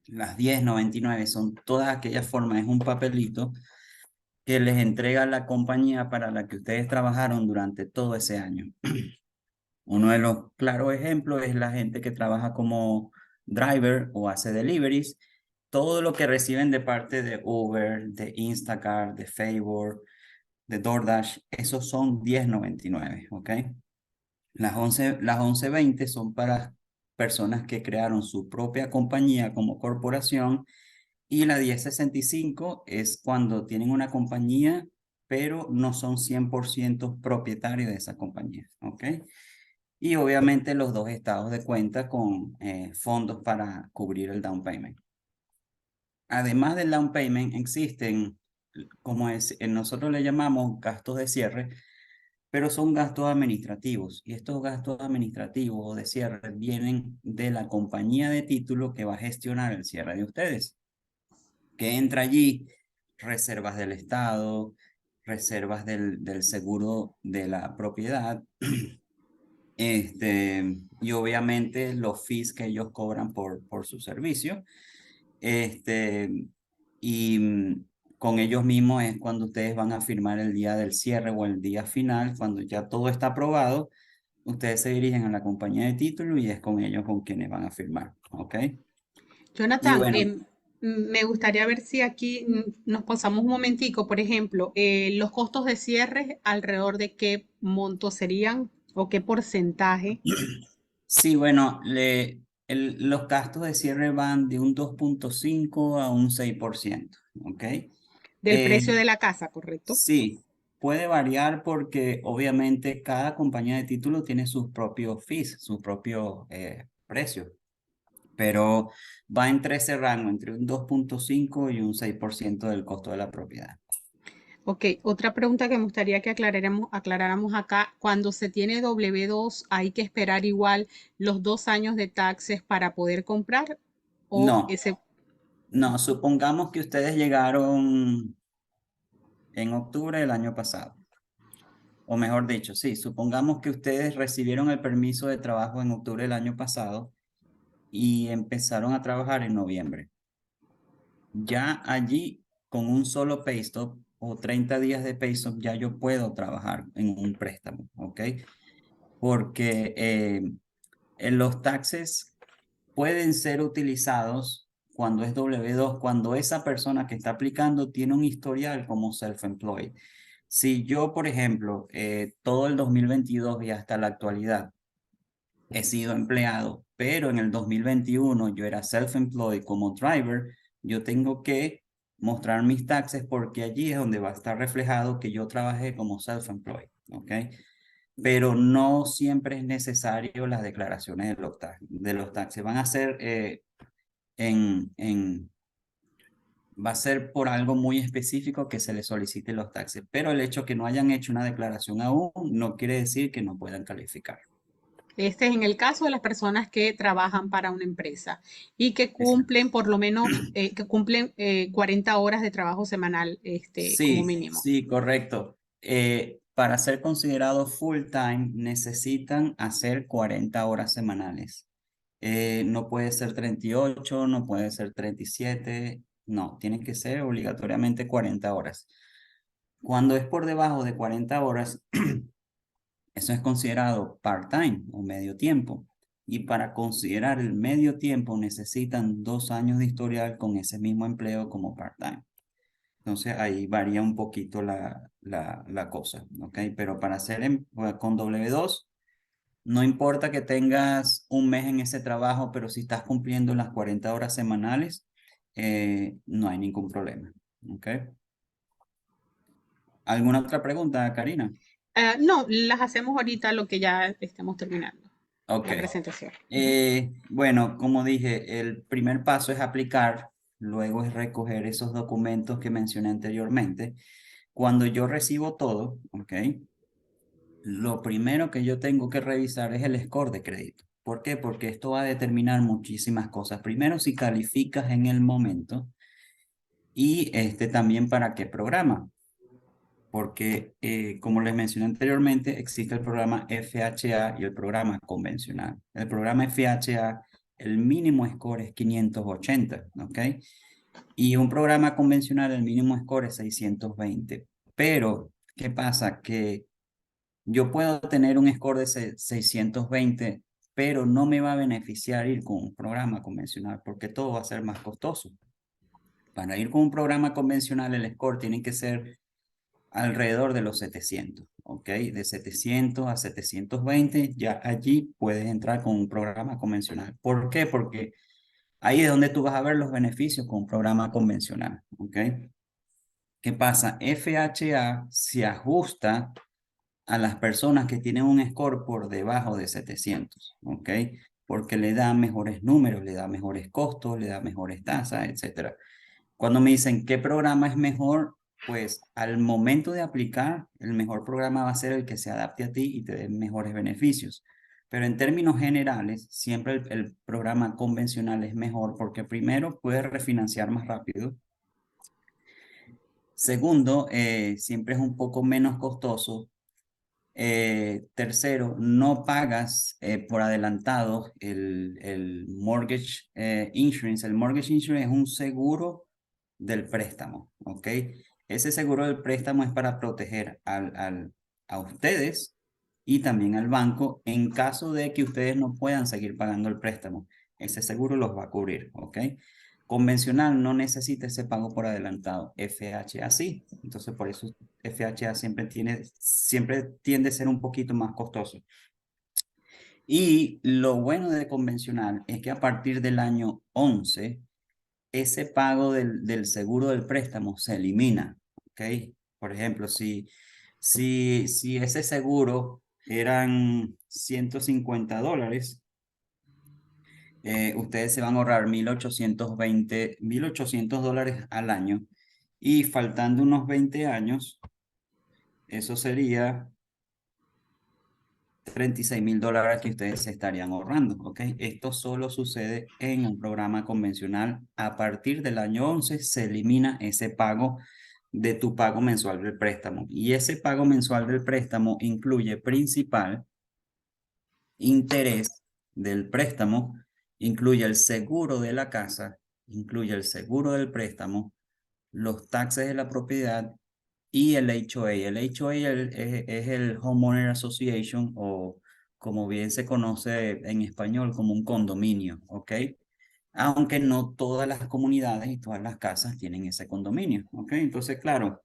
Las 1099 son todas aquellas formas, es un papelito que les entrega la compañía para la que ustedes trabajaron durante todo ese año. Uno de los claros ejemplos es la gente que trabaja como driver o hace deliveries. Todo lo que reciben de parte de Uber, de Instacart, de Favor, de DoorDash, esos son 1099, ¿ok? Las 1120 son para personas que crearon su propia compañía como corporación y la 1065 es cuando tienen una compañía, pero no son 100% propietarios de esa compañía, ¿ok? Y obviamente los dos estados de cuenta con fondos para cubrir el down payment. Además del down payment, existen, como nosotros le llamamos gastos de cierre, pero son gastos administrativos. Y estos gastos administrativos o de cierre vienen de la compañía de título que va a gestionar el cierre de ustedes. Que entra allí reservas del Estado, reservas del seguro de la propiedad, y obviamente los fees que ellos cobran por su servicio. Este, y con ellos mismos es cuando ustedes van a firmar el día del cierre o el día final, cuando ya todo está aprobado, ustedes se dirigen a la compañía de título y es con ellos con quienes van a firmar, ¿ok? Y Jonathan, bueno, me gustaría ver si aquí nos pasamos un momentico, por ejemplo, los costos de cierre, alrededor de qué monto serían o qué porcentaje sí, bueno, los gastos de cierre van de un 2,5 a un 6%, ¿ok? del precio Eh, de la casa, ¿correcto? sí, puede variar porque obviamente cada compañía de título tiene sus propios fees, sus propios precios, pero va entre ese rango, entre un 2,5 y un 6% del costo de la propiedad. Ok, otra pregunta que me gustaría que aclaráramos acá, cuando se tiene W2, ¿hay que esperar igual los 2 años de taxes para poder comprar? O No, ese, no, supongamos que ustedes llegaron en octubre del año pasado. O mejor dicho, sí, supongamos que ustedes recibieron el permiso de trabajo en octubre del año pasado y empezaron a trabajar en noviembre. Ya allí, con un solo pay stop o 30 días de pay stop, ya yo puedo trabajar en un préstamo, ¿ok? Porque en los taxes pueden ser utilizados cuando es W2, cuando esa persona que está aplicando tiene un historial como self-employed. Si yo, por ejemplo, todo el 2022 y hasta la actualidad he sido empleado, pero en el 2021 yo era self-employed como driver, yo tengo que mostrar mis taxes porque allí es donde va a estar reflejado que yo trabajé como self-employed, ¿ok? Pero no siempre es necesario las declaraciones de los taxes. Van a ser en va a ser por algo muy específico que se les solicite los taxes, pero el hecho que no hayan hecho una declaración aún no quiere decir que no puedan calificar. este es en el caso de las personas que trabajan para una empresa y que Exacto. cumplen por lo menos, que cumplen 40 horas de trabajo semanal, como Sí, mínimo. sí, correcto. Para ser considerado full time necesitan hacer 40 horas semanales. No puede ser 38, no puede ser 37, no, tiene que ser obligatoriamente 40 horas. Cuando es por debajo de 40 horas, eso es considerado part-time o medio tiempo. Y para considerar el medio tiempo necesitan 2 años de historial con ese mismo empleo como part-time. Entonces ahí varía un poquito la cosa, ¿ok? Pero para hacer con W2, no importa que tengas un mes en ese trabajo, pero si estás cumpliendo las 40 horas semanales, no hay ningún problema, ¿ok? ¿Alguna otra pregunta, Karina? No, las hacemos ahorita lo que ya estemos terminando Ok. la presentación. Bueno, como dije, el primer paso es aplicar, luego es recoger esos documentos que mencioné anteriormente. Cuando yo recibo todo, ¿ok? Lo primero que yo tengo que revisar es el score de crédito. ¿Por qué? Porque esto va a determinar muchísimas cosas. Primero, si calificas en el momento y también para qué programa. Porque, como les mencioné anteriormente, existe el programa FHA y el programa convencional. El programa FHA, el mínimo score es 580, ¿ok? Y un programa convencional, el mínimo score es 620. Pero, ¿qué pasa? Que yo puedo tener un score de 620, pero no me va a beneficiar ir con un programa convencional porque todo va a ser más costoso. Para ir con un programa convencional, el score tiene que ser alrededor de los 700, ¿ok? De 700 a 720, ya allí puedes entrar con un programa convencional. ¿Por qué? Porque ahí es donde tú vas a ver los beneficios con un programa convencional, ¿ok? ¿Qué pasa? FHA se ajusta a las personas que tienen un score por debajo de 700, ¿ok? Porque le da mejores números, le da mejores costos, le da mejores tasas, etcétera. Cuando me dicen qué programa es mejor, pues al momento de aplicar, el mejor programa va a ser el que se adapte a ti y te dé mejores beneficios. Pero en términos generales, siempre el programa convencional es mejor porque primero puedes refinanciar más rápido. Segundo, siempre es un poco menos costoso. Tercero, no pagas por adelantado el mortgage insurance. El mortgage insurance es un seguro del préstamo, ¿ok? Ese seguro del préstamo es para proteger a ustedes y también al banco en caso de que ustedes no puedan seguir pagando el préstamo. Ese seguro los va a cubrir, ¿ok? Convencional no necesita ese pago por adelantado. FHA sí. Entonces, por eso FHA siempre tiende a ser un poquito más costoso. Y lo bueno de convencional es que a partir del año 11 ese pago del seguro del préstamo se elimina, ¿ok? Por ejemplo, si ese seguro eran $150, ustedes se van a ahorrar 1.820, $1.800 al año y faltando unos 20 años, eso sería $36.000 que ustedes se estarían ahorrando, ¿ok? Esto solo sucede en un programa convencional. A partir del año 11 se elimina ese pago de tu pago mensual del préstamo. Y ese pago mensual del préstamo incluye principal, interés del préstamo, incluye el seguro de la casa, incluye el seguro del préstamo, los taxes de la propiedad y el HOA. El HOA es el Homeowner Association o como bien se conoce en español como un condominio, ¿ok? Aunque no todas las comunidades y todas las casas tienen ese condominio, ¿ok? Entonces, claro,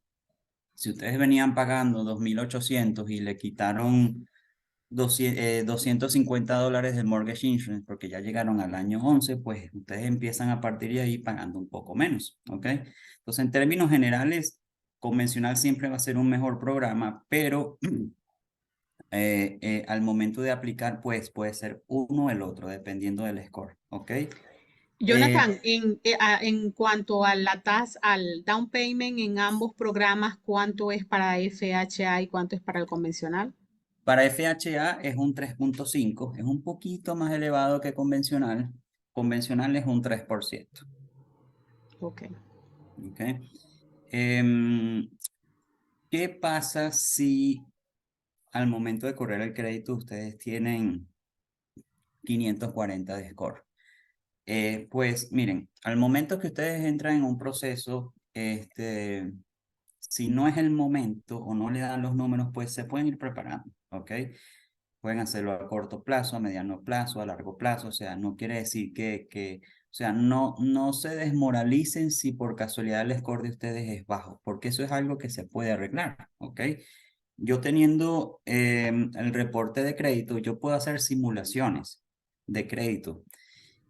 si ustedes venían pagando 2.800 y le quitaron $250 de mortgage insurance porque ya llegaron al año 11, pues ustedes empiezan a partir de ahí pagando un poco menos, ¿ok? Entonces, en términos generales, convencional siempre va a ser un mejor programa, pero al momento de aplicar, pues puede ser uno o el otro, dependiendo del score, ¿ok? Jonathan, en cuanto a la tasa, al down payment en ambos programas, ¿cuánto es para FHA y cuánto es para el convencional? Para FHA es un 3.5, es un poquito más elevado que convencional. Convencional es un 3%. Ok. ¿Ok? Em, ¿Qué pasa si al momento de correr el crédito ustedes tienen 540 de score? Pues miren, al momento que ustedes entran en un proceso, si no es el momento o no le dan los números, pues se pueden ir preparando, ¿ok? Pueden hacerlo a corto plazo, a mediano plazo, a largo plazo, o sea, no quiere decir o sea, no se desmoralicen si por casualidad el score de ustedes es bajo, porque eso es algo que se puede arreglar, ¿ok? Yo teniendo el reporte de crédito, yo puedo hacer simulaciones de crédito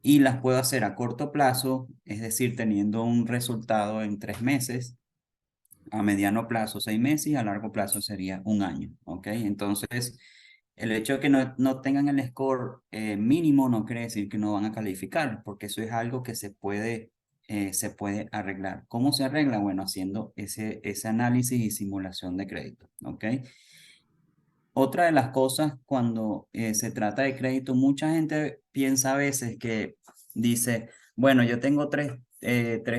y las puedo hacer a corto plazo, es decir, teniendo un resultado en 3 meses, a mediano plazo 6 meses y a largo plazo sería un año, ¿ok? Entonces, el hecho de que no tengan el score mínimo no quiere decir que no van a calificar, porque eso es algo que se puede arreglar. ¿Cómo se arregla? Bueno, haciendo ese análisis y simulación de crédito, ¿ok? Otra de las cosas cuando se trata de crédito, mucha gente piensa a veces que dice, bueno, yo tengo tres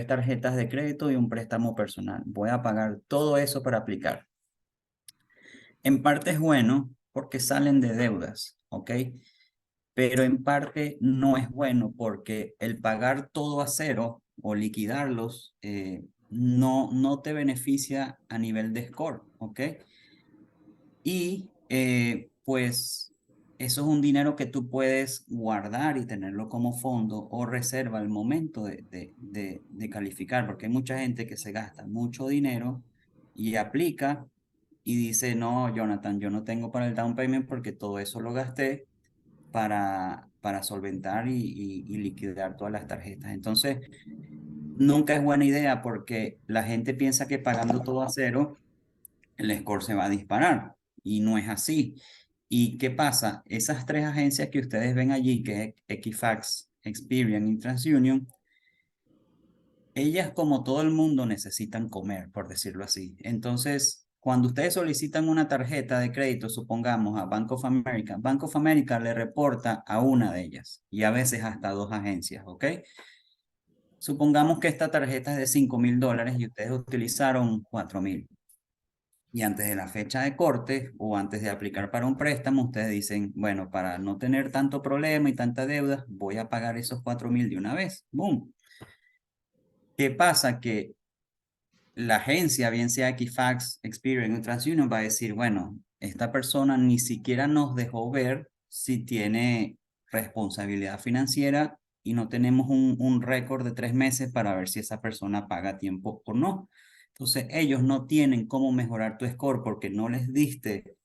tarjetas de crédito y un préstamo personal. Voy a pagar todo eso para aplicar. En parte es bueno porque salen de deudas, ¿ok? Pero en parte no es bueno porque el pagar todo a cero o liquidarlos no te beneficia a nivel de score, ¿ok? Y pues eso es un dinero que tú puedes guardar y tenerlo como fondo o reserva al momento de calificar, porque hay mucha gente que se gasta mucho dinero y aplica y dice, no, Jonathan, yo no tengo para el down payment porque todo eso lo gasté para solventar y liquidar todas las tarjetas. Entonces, nunca es buena idea porque la gente piensa que pagando todo a cero, el score se va a disparar y no es así. ¿Y qué pasa? Esas tres agencias que ustedes ven allí, que es Equifax, Experian y TransUnion, ellas como todo el mundo necesitan comer, por decirlo así. Entonces, cuando ustedes solicitan una tarjeta de crédito, supongamos a Bank of America le reporta a una de ellas y a veces hasta dos agencias, ¿ok? Supongamos que esta tarjeta es de $5,000 y ustedes utilizaron 4,000. Y antes de la fecha de corte o antes de aplicar para un préstamo, ustedes dicen, bueno, para no tener tanto problema y tanta deuda, voy a pagar esos 4,000 de una vez. ¡Boom! ¿Qué pasa? Que la agencia, bien sea Equifax, Experian o TransUnion, va a decir, bueno, esta persona ni siquiera nos dejó ver si tiene responsabilidad financiera y no tenemos un récord de 3 meses para ver si esa persona paga a tiempo o no. Entonces, ellos no tienen cómo mejorar tu score porque no les diste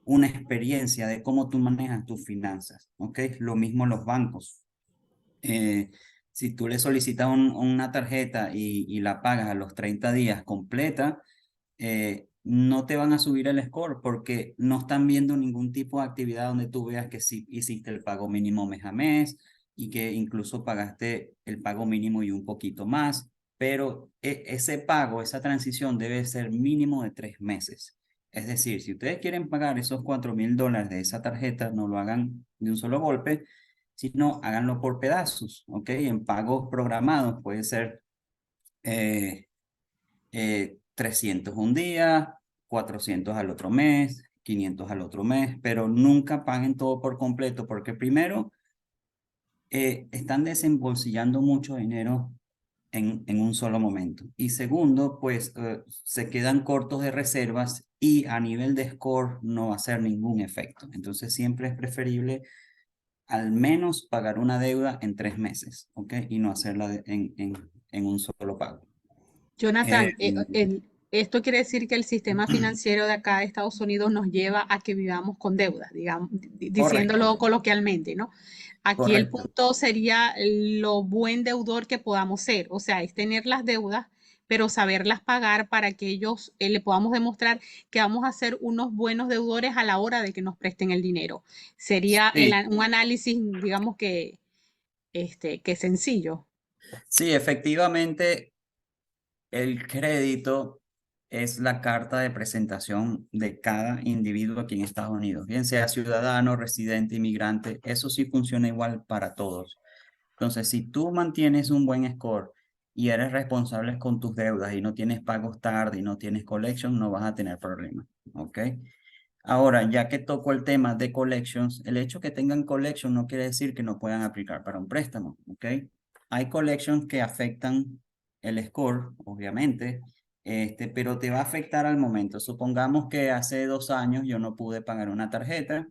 una experiencia de cómo tú manejas tus finanzas, ¿ok? Lo mismo los bancos. Eh, si tú le solicitas una tarjeta y la pagas a los 30 días completa, no te van a subir el score porque no están viendo ningún tipo de actividad donde tú veas que sí hiciste el pago mínimo mes a mes y que incluso pagaste el pago mínimo y un poquito más, pero ese pago, esa transición debe ser mínimo de 3 meses. Es decir, si ustedes quieren pagar esos $4,000 de esa tarjeta, no lo hagan de un solo golpe, sino háganlo por pedazos, ¿ok? En pagos programados puede ser 300 un día, 400 al otro mes, 500 al otro mes, pero nunca paguen todo por completo porque primero están desembolsillando mucho dinero en un solo momento. Y segundo, pues se quedan cortos de reservas y a nivel de score no va a hacer ningún efecto. Entonces siempre es preferible al menos pagar una deuda en 3 meses, ¿ok? Y no hacerla en un solo pago. Eh, Jonathan, esto quiere decir que el sistema financiero de acá de Estados Unidos nos lleva a que vivamos con deudas, digamos, correcto, diciéndolo coloquialmente, ¿no? Aquí el correcto. punto sería lo buen deudor que podamos ser, o sea, es tener las deudas, pero saberlas pagar para que ellos le podamos demostrar que vamos a ser unos buenos deudores a la hora de que nos presten el dinero. Sería Sí, un análisis, digamos que sencillo. sí, efectivamente, el crédito es la carta de presentación de cada individuo aquí en Estados Unidos, bien sea ciudadano, residente, inmigrante, eso sí funciona igual para todos. Entonces, si tú mantienes un buen score y eres responsable con tus deudas y no tienes pagos tarde y no tienes collection, no vas a tener problemas, ¿ok? Ahora, ya que toco el tema de collections, el hecho que tengan collection no quiere decir que no puedan aplicar para un préstamo, ¿ok? Hay collections que afectan el score, obviamente, pero te va a afectar al momento. Supongamos que hace 2 años yo no pude pagar una tarjeta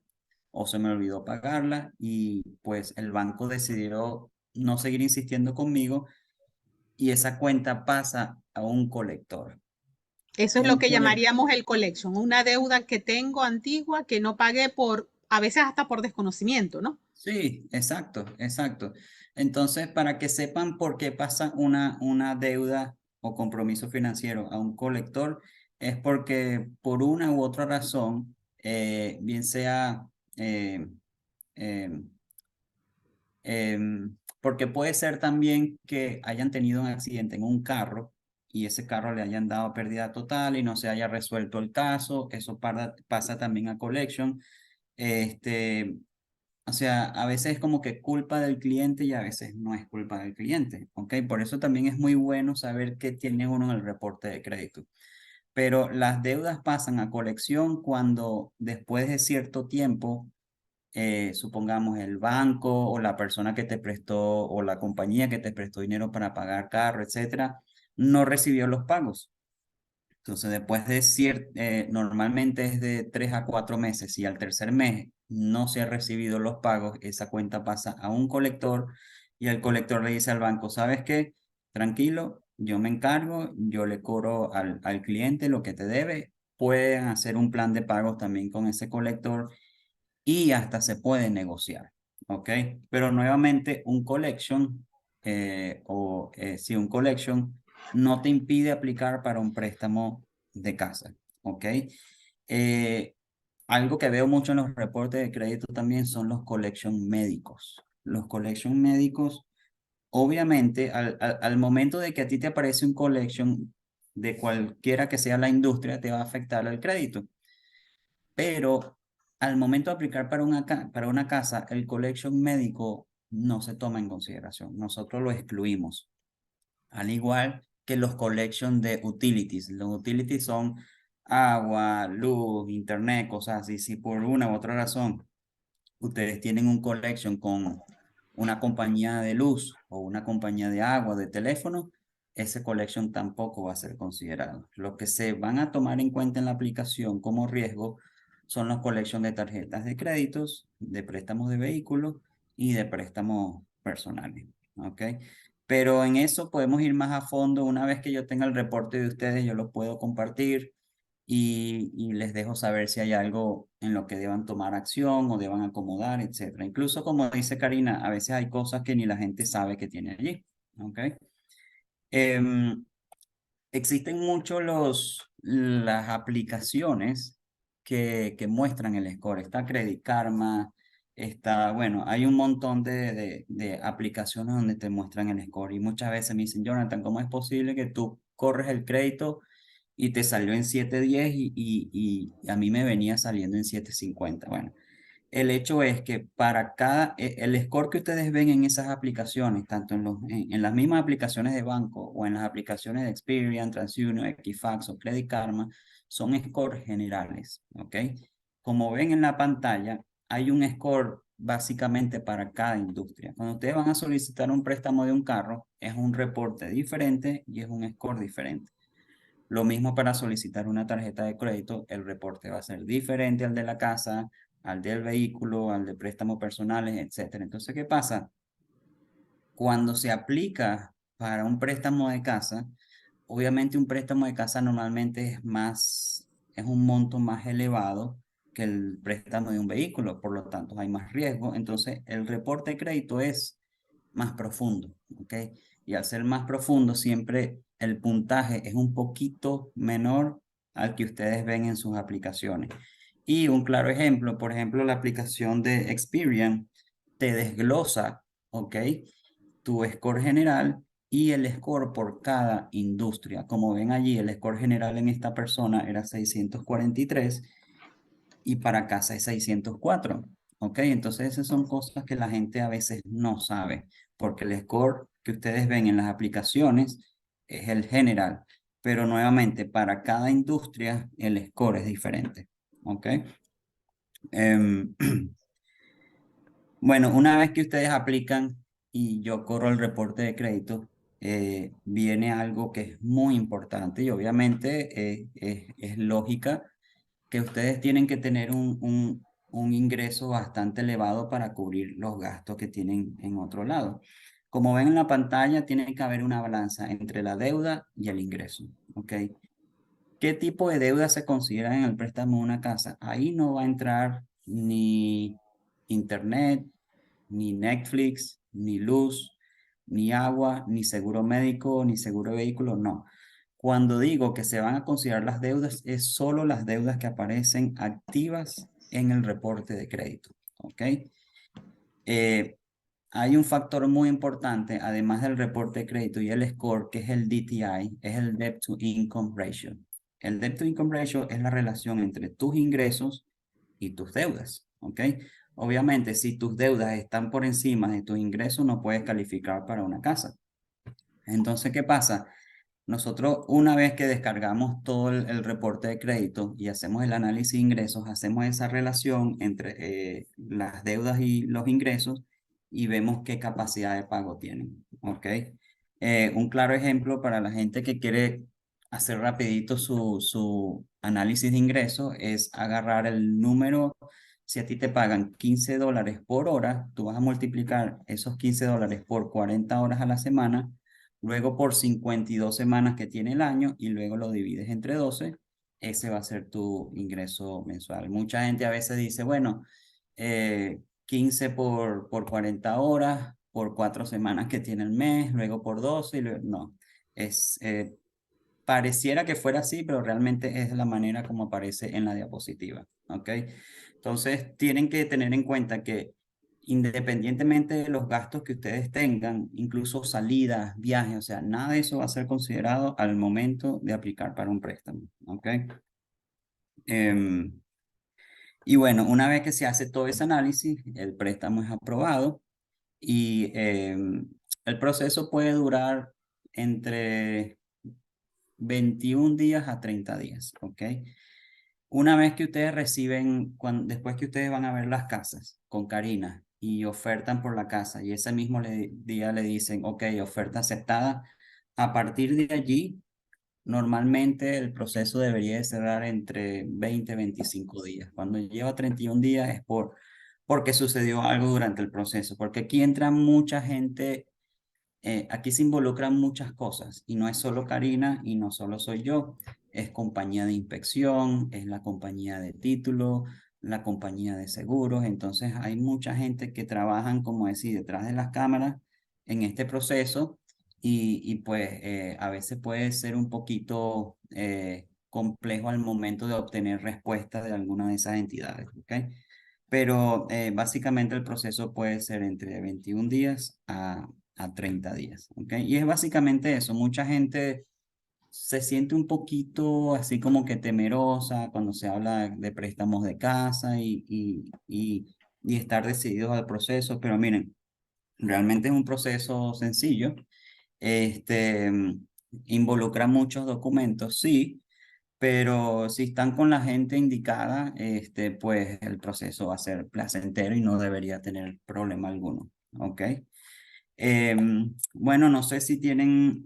o se me olvidó pagarla y pues el banco decidió no seguir insistiendo conmigo y esa cuenta pasa a un colector. Eso es lo Un que colector. llamaríamos el collection, una deuda que tengo antigua que no pagué por, a veces hasta por desconocimiento, ¿no? Sí, exacto, exacto. Entonces, para que sepan por qué pasa una deuda o compromiso financiero a un colector, es porque por una u otra razón, bien sea eh, em, porque puede ser también que hayan tenido un accidente en un carro y ese carro le hayan dado pérdida total y no se haya resuelto el caso, eso pasa también a collection. Este, o sea, a veces es como que culpa del cliente y a veces no es culpa del cliente, ¿ok? Por eso también es muy bueno saber qué tiene uno en el reporte de crédito. Pero las deudas pasan a colección cuando después de cierto tiempo, supongamos el banco o la persona que te prestó o la compañía que te prestó dinero para pagar carro, etcétera, no recibió los pagos. Entonces, después de normalmente es de 3 a 4 meses. Si al tercer mes no se han recibido los pagos, esa cuenta pasa a un colector y el colector le dice al banco, ¿sabes qué? Tranquilo, yo me encargo, yo le cobro al cliente lo que te debe. Pueden hacer un plan de pagos también con ese colector y hasta se puede negociar, ¿ok? Pero nuevamente un collection, si un collection no te impide aplicar para un préstamo de casa, ¿ok? Eh, Algo que veo mucho en los reportes de crédito también son los collection médicos. Los collection médicos, obviamente, al momento de que a ti te aparece un collection de cualquiera que sea la industria, te va a afectar el crédito, pero al momento de aplicar para una casa, el collection médico no se toma en consideración. Nosotros lo excluimos, al igual que los collection de utilities. Los utilities son agua, luz, internet, cosas así. Si por una u otra razón ustedes tienen un collection con una compañía de luz o una compañía de agua, de teléfono, ese collection tampoco va a ser considerado. Lo que se van a tomar en cuenta en la aplicación como riesgo son los collection de tarjetas de créditos, de préstamos de vehículos y de préstamos personales. ¿Ok? Pero en eso podemos ir más a fondo. Una vez que yo tenga el reporte de ustedes, yo lo puedo compartir y les dejo saber si hay algo en lo que deban tomar acción o deban acomodar, etcétera. Incluso como dice Karina, a veces hay cosas que ni la gente sabe que tiene allí. ¿Ok? Em, Existen mucho las aplicaciones que muestran el score. Está Credit Karma, está, bueno, hay un montón de aplicaciones donde te muestran el score y muchas veces me dicen, Jonathan, ¿cómo es posible que tú corres el crédito y te salió en 710 y a mí me venía saliendo en 750? Bueno, el hecho es que para el score que ustedes ven en esas aplicaciones, tanto en las mismas aplicaciones de banco o en las aplicaciones de Experian, TransUnion, Equifax o Credit Karma, son scores generales, ¿ok? Como ven en la pantalla, hay un score básicamente para cada industria. Cuando ustedes van a solicitar un préstamo de un carro, es un reporte diferente y es un score diferente. Lo mismo para solicitar una tarjeta de crédito, el reporte va a ser diferente al de la casa, al del vehículo, al de préstamos personales, etcétera. Entonces, ¿qué pasa? Cuando se aplica para un préstamo de casa, obviamente un préstamo de casa normalmente es un monto más elevado que el préstamo de un vehículo, por lo tanto hay más riesgo. Entonces, el reporte de crédito es más profundo, ¿ok? Y al ser más profundo, siempre el puntaje es un poquito menor al que ustedes ven en sus aplicaciones. Y un claro ejemplo, por ejemplo, la aplicación de Experian te desglosa, ¿ok? Tu score general y el score por cada industria. Como ven allí, el score general en esta persona era 643 y para casa es 604. ¿Ok? Entonces esas son cosas que la gente a veces no sabe, porque el score que ustedes ven en las aplicaciones es el general, pero nuevamente para cada industria el score es diferente. ¿Ok? Em, bueno, una vez que ustedes aplican y yo corro el reporte de crédito, viene algo que es muy importante y obviamente es lógica que ustedes tienen que tener un ingreso bastante elevado para cubrir los gastos que tienen en otro lado. Como ven en la pantalla, tiene que haber una balanza entre la deuda y el ingreso. ¿Ok? ¿Qué tipo de deuda se considera en el préstamo de una casa? Ahí no va a entrar ni internet, ni Netflix, ni luz, ni agua, ni seguro médico, ni seguro de vehículo, no. Cuando digo que se van a considerar las deudas, es solo las deudas que aparecen activas en el reporte de crédito, ¿ok? Eh, hay un factor muy importante, además del reporte de crédito y el score, que es el DTI, es el Debt to Income Ratio. El Debt to Income Ratio es la relación entre tus ingresos y tus deudas, ¿ok? Obviamente, si tus deudas están por encima de tus ingresos, no puedes calificar para una casa. Entonces, ¿qué pasa? Nosotros, una vez que descargamos todo el reporte de crédito y hacemos el análisis de ingresos, hacemos esa relación entre las deudas y los ingresos y vemos qué capacidad de pago tienen. ¿Ok? Un claro ejemplo para la gente que quiere hacer rapidito su análisis de ingresos es agarrar el número. Si a ti te pagan $15 por hora, tú vas a multiplicar esos $15 por 40 horas a la semana, luego por 52 semanas que tiene el año y luego lo divides entre 12. Ese va a ser tu ingreso mensual. Mucha gente a veces dice, bueno, 15 por 40 horas, por 4 semanas que tiene el mes, luego por 12 y luego, no. Es, pareciera que fuera así, pero realmente es la manera como aparece en la diapositiva, ¿ok? Entonces, tienen que tener en cuenta que independientemente de los gastos que ustedes tengan, incluso salidas, viajes, o sea, nada de eso va a ser considerado al momento de aplicar para un préstamo, ¿ok? Em, y bueno, una vez que se hace todo ese análisis, el préstamo es aprobado y el proceso puede durar entre 21 días a 30 días, ¿ok? Una vez que ustedes reciben, después que ustedes van a ver las casas con Karina y ofertan por la casa y ese mismo día le dicen, ok, oferta aceptada, a partir de allí, normalmente el proceso debería de cerrar entre 20 y 25 días. Cuando lleva 31 días es porque sucedió algo durante el proceso, porque aquí entra mucha gente. Aquí se involucran muchas cosas y no es solo Karina y no solo soy yo, es compañía de inspección, es la compañía de título, la compañía de seguros, entonces hay mucha gente que trabajan, como decir, detrás de las cámaras en este proceso y pues a veces puede ser un poquito complejo al momento de obtener respuesta de alguna de esas entidades, ¿ok? Pero básicamente el proceso puede ser entre 21 días a 30 días, ¿ok? Y es básicamente eso. Mucha gente se siente un poquito así como que temerosa cuando se habla de préstamos de casa y estar decididos al proceso, pero miren, realmente es un proceso sencillo. Este, involucra muchos documentos, sí, pero si están con la gente indicada, pues el proceso va a ser placentero y no debería tener problema alguno, ¿ok? Bueno, no sé si tienen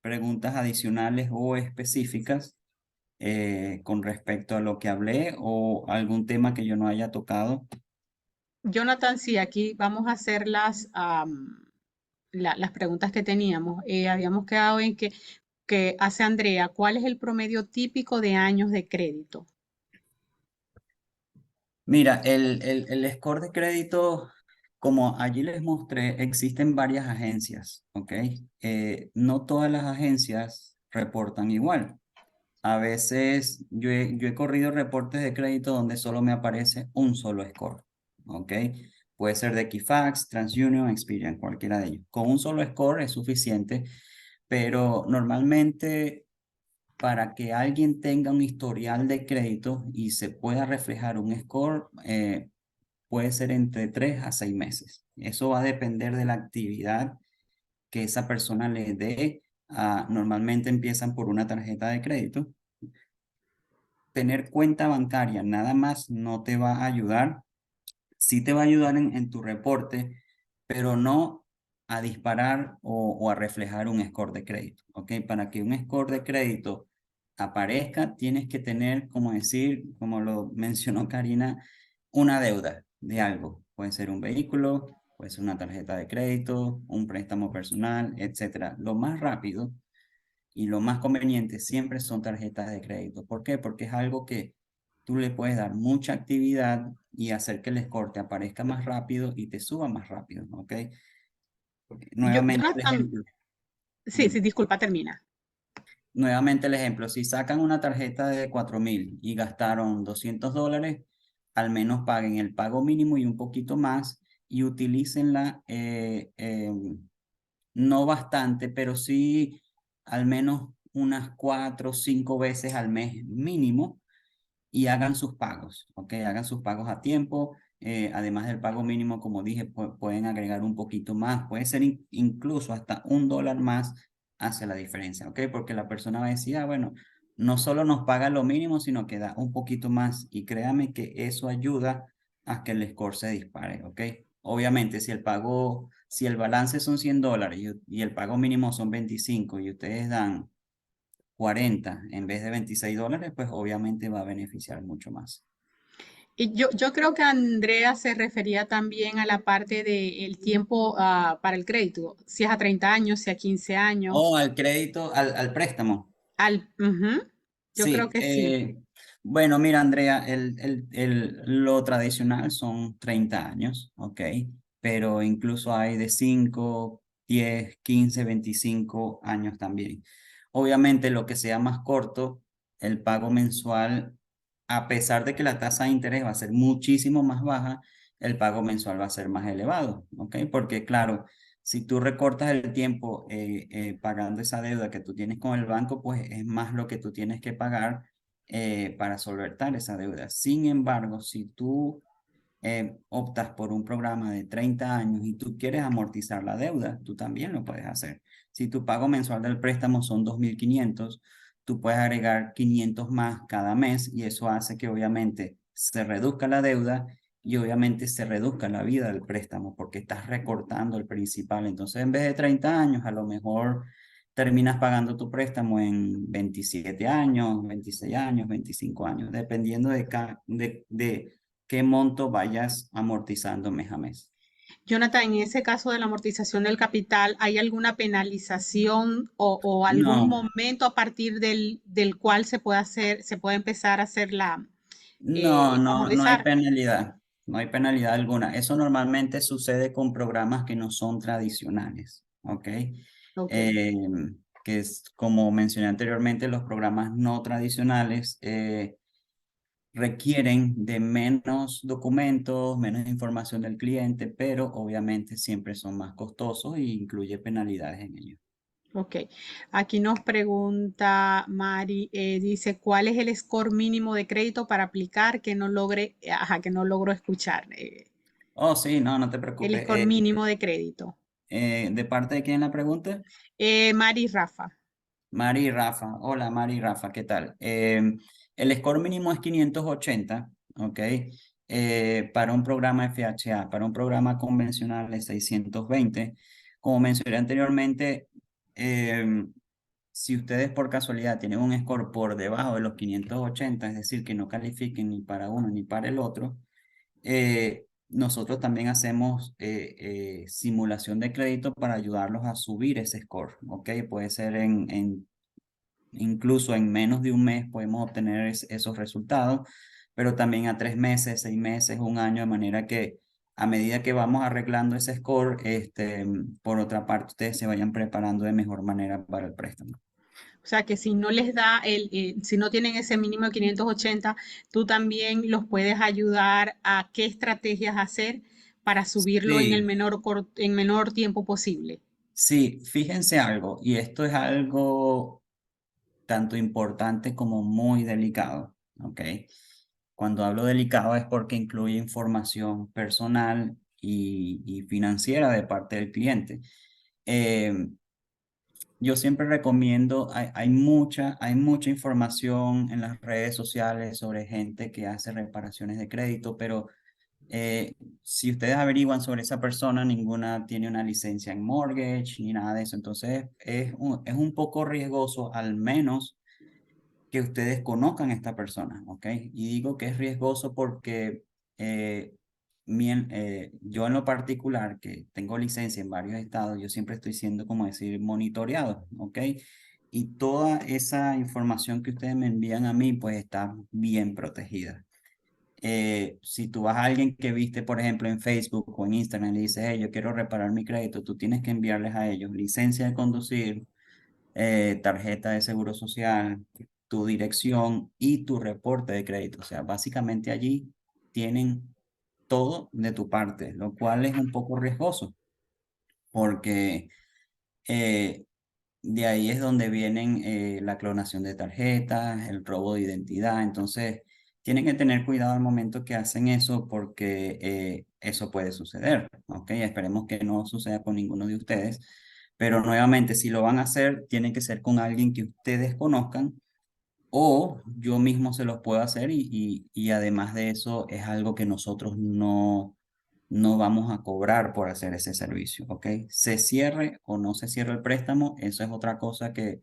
preguntas adicionales o específicas con respecto a lo que hablé o algún tema que yo no haya tocado. Jonathan, sí, aquí vamos a hacer las preguntas que teníamos. Habíamos quedado en que hace Andrea, ¿cuál es el promedio típico de años de crédito? Mira, el score de crédito, como allí les mostré, existen varias agencias, ¿ok? No todas las agencias reportan igual. A veces yo he corrido reportes de crédito donde solo me aparece un solo score, ¿ok? Puede ser de Equifax, TransUnion, Experian, cualquiera de ellos. Con un solo score es suficiente, pero normalmente para que alguien tenga un historial de crédito y se pueda reflejar un score, puede ser entre 3 a 6 meses. Eso va a depender de la actividad que esa persona le dé. Normalmente empiezan por una tarjeta de crédito. Tener cuenta bancaria nada más no te va a ayudar. Sí te va a ayudar en tu reporte, pero no a disparar o a reflejar un score de crédito, ¿ok? Para que un score de crédito aparezca, tienes que tener, como decir, como lo mencionó Karina, una deuda de algo. Puede ser un vehículo, puede ser una tarjeta de crédito, un préstamo personal, etcétera. Lo más rápido y lo más conveniente siempre son tarjetas de crédito. ¿Por qué? Porque es algo que tú le puedes dar mucha actividad y hacer que el score te aparezca más rápido y te suba más rápido, ¿ok? Nuevamente el Jonathan, ejemplo. sí, sí, Dime. disculpa, termina. Nuevamente el ejemplo, si sacan una tarjeta de 4.000 y gastaron $200, al menos paguen el pago mínimo y un poquito más y utilícenla no bastante, pero sí al menos unas 4 o 5 veces al mes mínimo y hagan sus pagos, ¿ok? Hagan sus pagos a tiempo. Además del pago mínimo, como dije, pueden agregar un poquito más, puede ser incluso hasta $1 más hace la diferencia, ¿ok? Porque la persona va a decir, ah, bueno, no solo nos paga lo mínimo, sino que da un poquito más y créame que eso ayuda a que el score se dispare, ¿ok? Obviamente, si el balance son $100 y el pago mínimo son 25 y ustedes dan 40 en vez de $26, pues obviamente va a beneficiar mucho más. Y yo creo que Andrea se refería también a la parte del tiempo para el crédito, si es a 30 años, si a 15 O años, al crédito, al préstamo. ujú, yo creo Sí, que sí. bueno, mira, Andrea, lo tradicional son 30 años, ¿ok? Pero incluso hay de 5, 10, 15, 25 años también. Obviamente, lo que sea más corto, el pago mensual, a pesar de que la tasa de interés va a ser muchísimo más baja, el pago mensual va a ser más elevado, ¿ok? Porque claro, si tú recortas el tiempo pagando esa deuda que tú tienes con el banco, pues es más lo que tú tienes que pagar para solventar esa deuda. Sin embargo, si tú optas por un programa de 30 años y tú quieres amortizar la deuda, tú también lo puedes hacer. Si tu pago mensual del préstamo son 2.500, tú puedes agregar 500 más cada mes y eso hace que obviamente se reduzca la deuda y obviamente se reduzca la vida del préstamo porque estás recortando el principal. Entonces, en vez de 30 años, a lo mejor terminas pagando tu préstamo en 27 años, 26 años, 25 años, dependiendo de qué monto vayas amortizando mes a mes. Jonathan, en ese caso de la amortización del capital, ¿hay alguna penalización o algún No, momento a partir del cual se puede empezar a hacer no hay amortizar? penalidad, no hay penalidad alguna. Eso normalmente sucede con programas que no son tradicionales, ¿ok? Ok. Eh, que es como mencioné anteriormente, los programas no tradicionales requieren de menos documentos, menos información del cliente, pero obviamente siempre son más costosos e incluye penalidades en ellos. Ok, aquí nos pregunta Mari, dice, ¿cuál es el score mínimo de crédito para aplicar que no logre, ajá, que no logro escuchar? Oh, sí, no, no te El preocupes. score mínimo de crédito. ¿De parte de quién la pregunta? Mari Rafa. Mari y Rafa. Hola, Mari y Rafa, ¿qué tal? El score mínimo es 580, ¿ok? Para un programa FHA, para un programa convencional es 620. Como mencioné anteriormente, si ustedes por casualidad tienen un score por debajo de los 580, es decir, que no califiquen ni para uno ni para el otro, nosotros también hacemos simulación de crédito para ayudarlos a subir ese score, ¿ok? Puede ser incluso en menos de un mes podemos obtener esos resultados, pero también a 3 meses, 6 meses, un año, de manera que a medida que vamos arreglando ese score, por otra parte, ustedes se vayan preparando de mejor manera para el préstamo. O sea que si no les da si no tienen ese mínimo de 580, tú también los puedes ayudar a qué estrategias hacer para subirlo en el Sí, en menor tiempo posible. sí, fíjense algo, y esto es algo tanto importante como muy delicado, ¿ok? Cuando hablo delicado es porque incluye información personal y financiera de parte del cliente. Eh, yo siempre recomiendo, hay mucha información en las redes sociales sobre gente que hace reparaciones de crédito, pero si ustedes averiguan sobre esa persona, ninguna tiene una licencia en mortgage ni nada de eso. Entonces es un poco riesgoso, al menos que ustedes conozcan a esta persona, ¿ok? Y digo que es riesgoso porque eh, yo en lo particular, que tengo licencia en varios estados, yo siempre estoy siendo, como decir, monitoreado, ¿ok? Y toda esa información que ustedes me envían a mí, pues está bien protegida. Si tú vas a alguien que viste, por ejemplo, en Facebook o en Instagram y le dices, hey, yo quiero reparar mi crédito, tú tienes que enviarles a ellos licencia de conducir, tarjeta de seguro social, tu dirección y tu reporte de crédito. O sea, básicamente allí tienen todo de tu parte, lo cual es un poco riesgoso porque eh, de ahí es donde vienen la clonación de tarjetas, el robo de identidad. Entonces, tienen que tener cuidado al momento que hacen eso porque eso puede suceder. ¿Ok? Esperemos que no suceda con ninguno de ustedes. Pero nuevamente, si lo van a hacer, tiene que ser con alguien que ustedes conozcan o yo mismo se los puedo hacer y además de eso es algo que nosotros no vamos a cobrar por hacer ese servicio, ¿ok? Se cierre o no se cierre el préstamo, eso es otra cosa que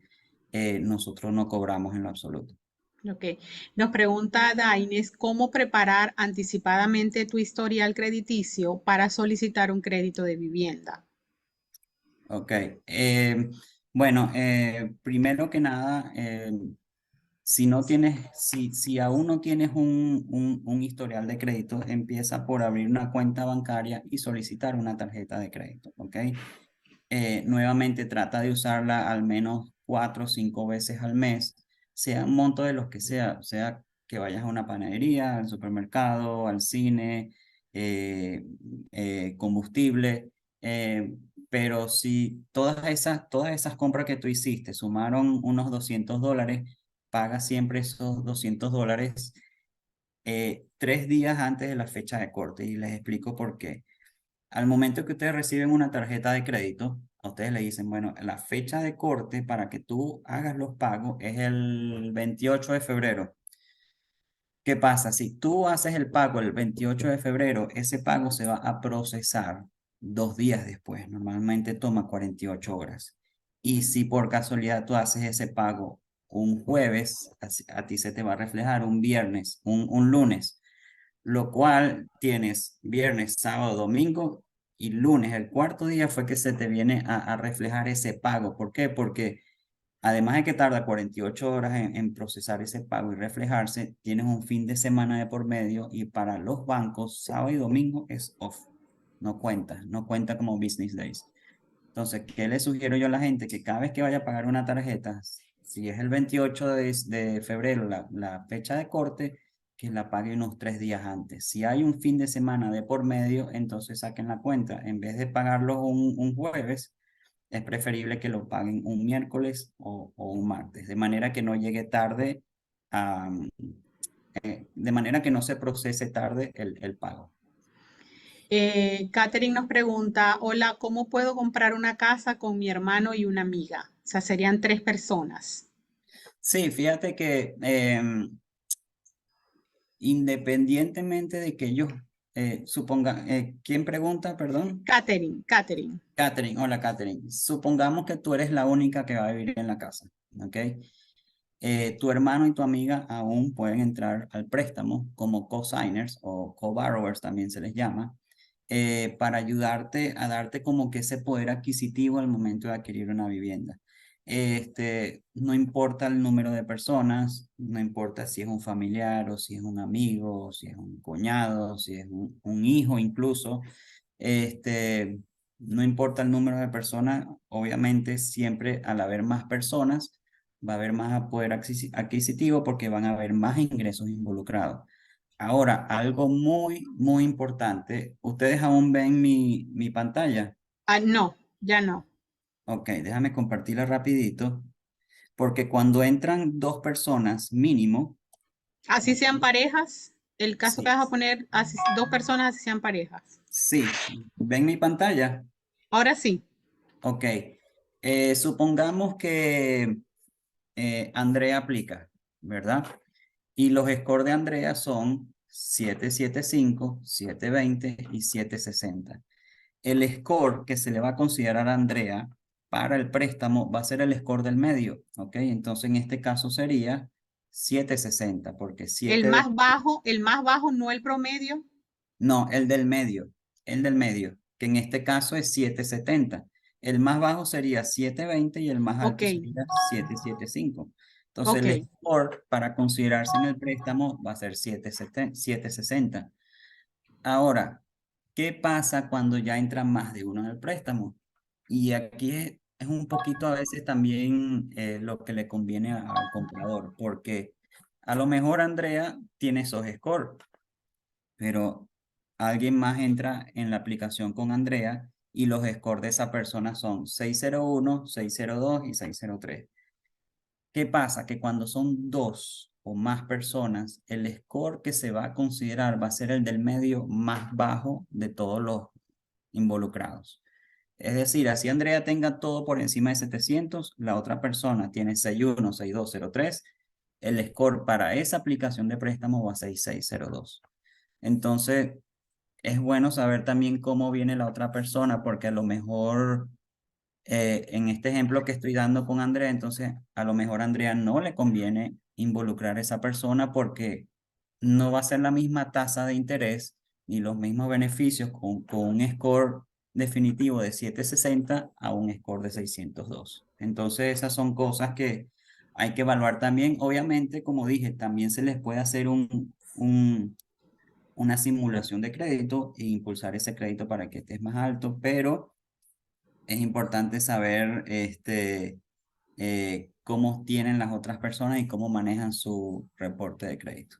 nosotros no cobramos en lo absoluto. Ok. Nos pregunta Daines, ¿cómo preparar anticipadamente tu historial crediticio para solicitar un crédito de vivienda? Ok. Bueno, primero que nada, si no tienes, si aún no tienes un historial de crédito, empieza por abrir una cuenta bancaria y solicitar una tarjeta de crédito, ¿ok? Nuevamente trata de usarla al menos 4 o 5 veces al mes, sea un monto de los que sea que vayas a una panadería, al supermercado, al cine, eh, combustible, eh, pero si todas esas compras que tú hiciste sumaron unos $200, paga siempre esos $200 3 días antes de la fecha de corte y les explico por qué. Al momento que ustedes reciben una tarjeta de crédito, a ustedes le dicen, bueno, la fecha de corte para que tú hagas los pagos es el 28 de febrero. ¿Qué pasa? Si tú haces el pago el 28 de febrero, ese pago se va a procesar 2 días después. Normalmente toma 48 horas. Y si por casualidad tú haces ese pago un jueves, a ti se te va a reflejar un viernes, un lunes, lo cual tienes viernes, sábado, domingo y lunes. El cuarto día fue que se te viene a reflejar ese pago. ¿Por qué? Porque además de que tarda 48 horas en procesar ese pago y reflejarse, tienes un fin de semana de por medio y para los bancos, sábado y domingo es off. No cuenta como business days. Entonces, ¿qué le sugiero yo a la gente? Que cada vez que vaya a pagar una tarjeta, si es el 28 de febrero la fecha de corte, que la pague unos 3 días antes. Si hay un fin de semana de por medio, entonces saquen la cuenta. En vez de pagarlo un jueves, es preferible que lo paguen un miércoles o un martes, de manera que no llegue tarde, a, de manera que no se procese tarde el pago. Catherine nos pregunta, hola, ¿cómo puedo comprar una casa con mi hermano y una amiga? O sea, serían 3 personas. Sí, fíjate que independientemente de que ellos supongan, ¿quién pregunta, perdón? Catherine, Catherine, hola Catherine. Supongamos que tú eres la única que va a vivir en la casa, ¿ok? Tu hermano y tu amiga aún pueden entrar al préstamo como co-signers o co-borrowers también se les llama, para ayudarte a darte como que ese poder adquisitivo al momento de adquirir una vivienda. No importa el número de personas, no importa si es un familiar o si es un amigo, o si es un cuñado, si es un hijo incluso, este, no importa el número de personas, obviamente siempre al haber más personas va a haber más poder adquisitivo porque van a haber más ingresos involucrados. Ahora, algo muy, muy importante, ¿ustedes aún ven mi pantalla? ah, no, ya no. Ok, déjame compartirla rapidito, porque cuando entran 2 personas mínimo, Así ok, sean parejas, el caso que sí, vas a poner, 2 personas así sean parejas. sí, ¿ven mi pantalla? Ahora sí, Ok, supongamos que Andrea aplica, ¿verdad? Y los scores de Andrea son 775, 720 y 760. El score que se le va a considerar a Andrea para el préstamo va a ser el score del medio, ¿ok? Entonces en este caso sería 760, porque 7 el más bajo, no el promedio. no, el del medio, que en este caso es 770. El más bajo sería 720 y el más Ok, alto sería 775. Entonces ok. el score para considerarse en el préstamo va a ser 760. Ahora, ¿qué pasa cuando ya entran más de uno en el préstamo? Y aquí es un poquito a veces también lo que le conviene al comprador, porque a lo mejor Andrea tiene esos scores, pero alguien más entra en la aplicación con Andrea y los scores de esa persona son 601, 602 y 603. ¿Qué pasa? Que cuando son dos o más personas, el score que se va a considerar va a ser el del medio más bajo de todos los involucrados. Es decir, así Andrea tenga todo por encima de 700, la otra persona tiene 61, 6203, el score para esa aplicación de préstamo va a 6602. Entonces, es bueno saber también cómo viene la otra persona, porque a lo mejor en este ejemplo que estoy dando con Andrea, entonces a lo mejor a Andrea no le conviene involucrar a esa persona porque no va a ser la misma tasa de interés ni los mismos beneficios con un score definitivo de 760 a un score de 602. Entonces esas son cosas que hay que evaluar también. Obviamente, como dije, también se les puede hacer una simulación de crédito e impulsar ese crédito para que estés más alto, pero es importante saber cómo tienen las otras personas y cómo manejan su reporte de crédito.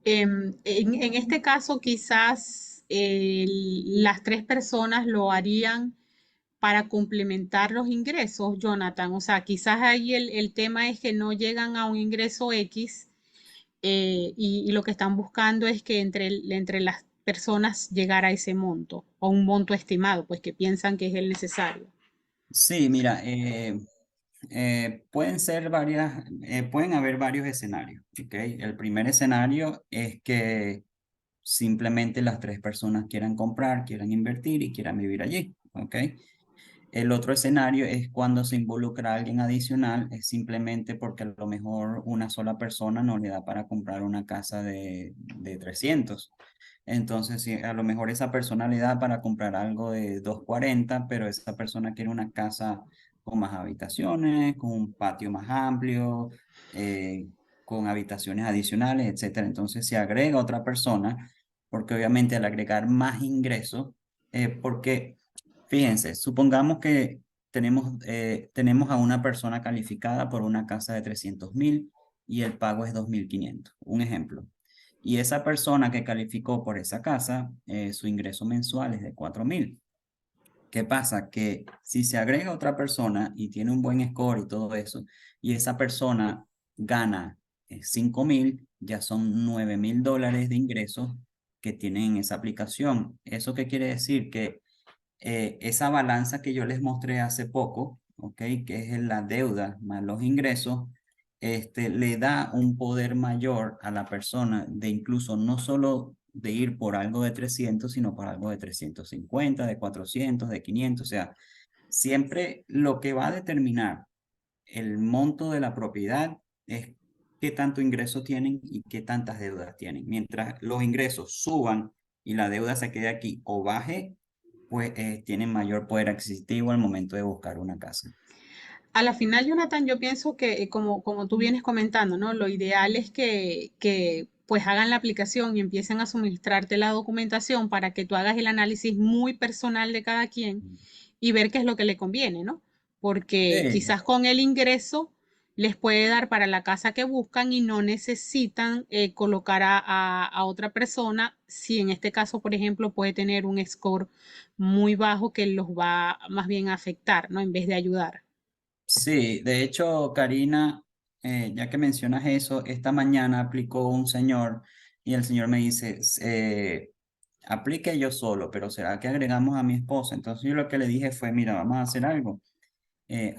En este caso, quizás las tres personas lo harían para complementar los ingresos, Jonathan. O sea, quizás ahí el tema es que no llegan a un ingreso X y lo que están buscando es que entre las personas llegar a ese monto o un monto estimado, pues que piensan que es el necesario. Sí, mira, pueden ser pueden haber varios escenarios, ¿ok? El primer escenario es que simplemente las tres personas quieran comprar, quieran invertir y quieran vivir allí, ¿ok? El otro escenario es cuando se involucra a alguien adicional, es simplemente porque a lo mejor una sola persona no le da para comprar una casa de 300. Entonces, sí, a lo mejor esa persona le da para comprar algo de 240, pero esa persona quiere una casa con más habitaciones, con un patio más amplio, eh, con habitaciones adicionales, etcétera. Entonces, se agrega otra persona, porque obviamente al agregar más ingresos, porque fíjense, supongamos que tenemos a una persona calificada por una casa de 300.000 y el pago es 2.500. Un ejemplo. Y esa persona que calificó por esa casa, su ingreso mensual es de 4.000. ¿Qué pasa? Que si se agrega otra persona y tiene un buen score y todo eso, y esa persona gana 5.000, ya son $9.000 de ingresos que tienen en esa aplicación. ¿Eso qué quiere decir? Que esa balanza que yo les mostré hace poco, ¿ok? Que es la deuda más los ingresos, le da un poder mayor a la persona de incluso no solo de ir por algo de 300 sino por algo de 350 de 400 de 500. O sea, siempre lo que va a determinar el monto de la propiedad es qué tanto ingreso tienen y qué tantas deudas tienen. Mientras los ingresos suban y la deuda se quede aquí o baje, pues tienen mayor poder adquisitivo al momento de buscar una casa. A la final, Jonathan, yo pienso que, como tú vienes comentando, ¿no? Lo ideal es que pues hagan la aplicación y empiecen a suministrarte la documentación para que tú hagas el análisis muy personal de cada quien y ver qué es lo que le conviene, ¿no? Porque Sí, quizás con el ingreso les puede dar para la casa que buscan y no necesitan colocar a otra persona si en este caso, por ejemplo, puede tener un score muy bajo que los va más bien a afectar, ¿no? En vez de ayudar. sí, de hecho, Karina, ya que mencionas eso, esta mañana aplicó un señor y el señor me dice, aplique yo solo, pero ¿será que agregamos a mi esposa? Entonces yo lo que le dije fue, mira, vamos a hacer algo.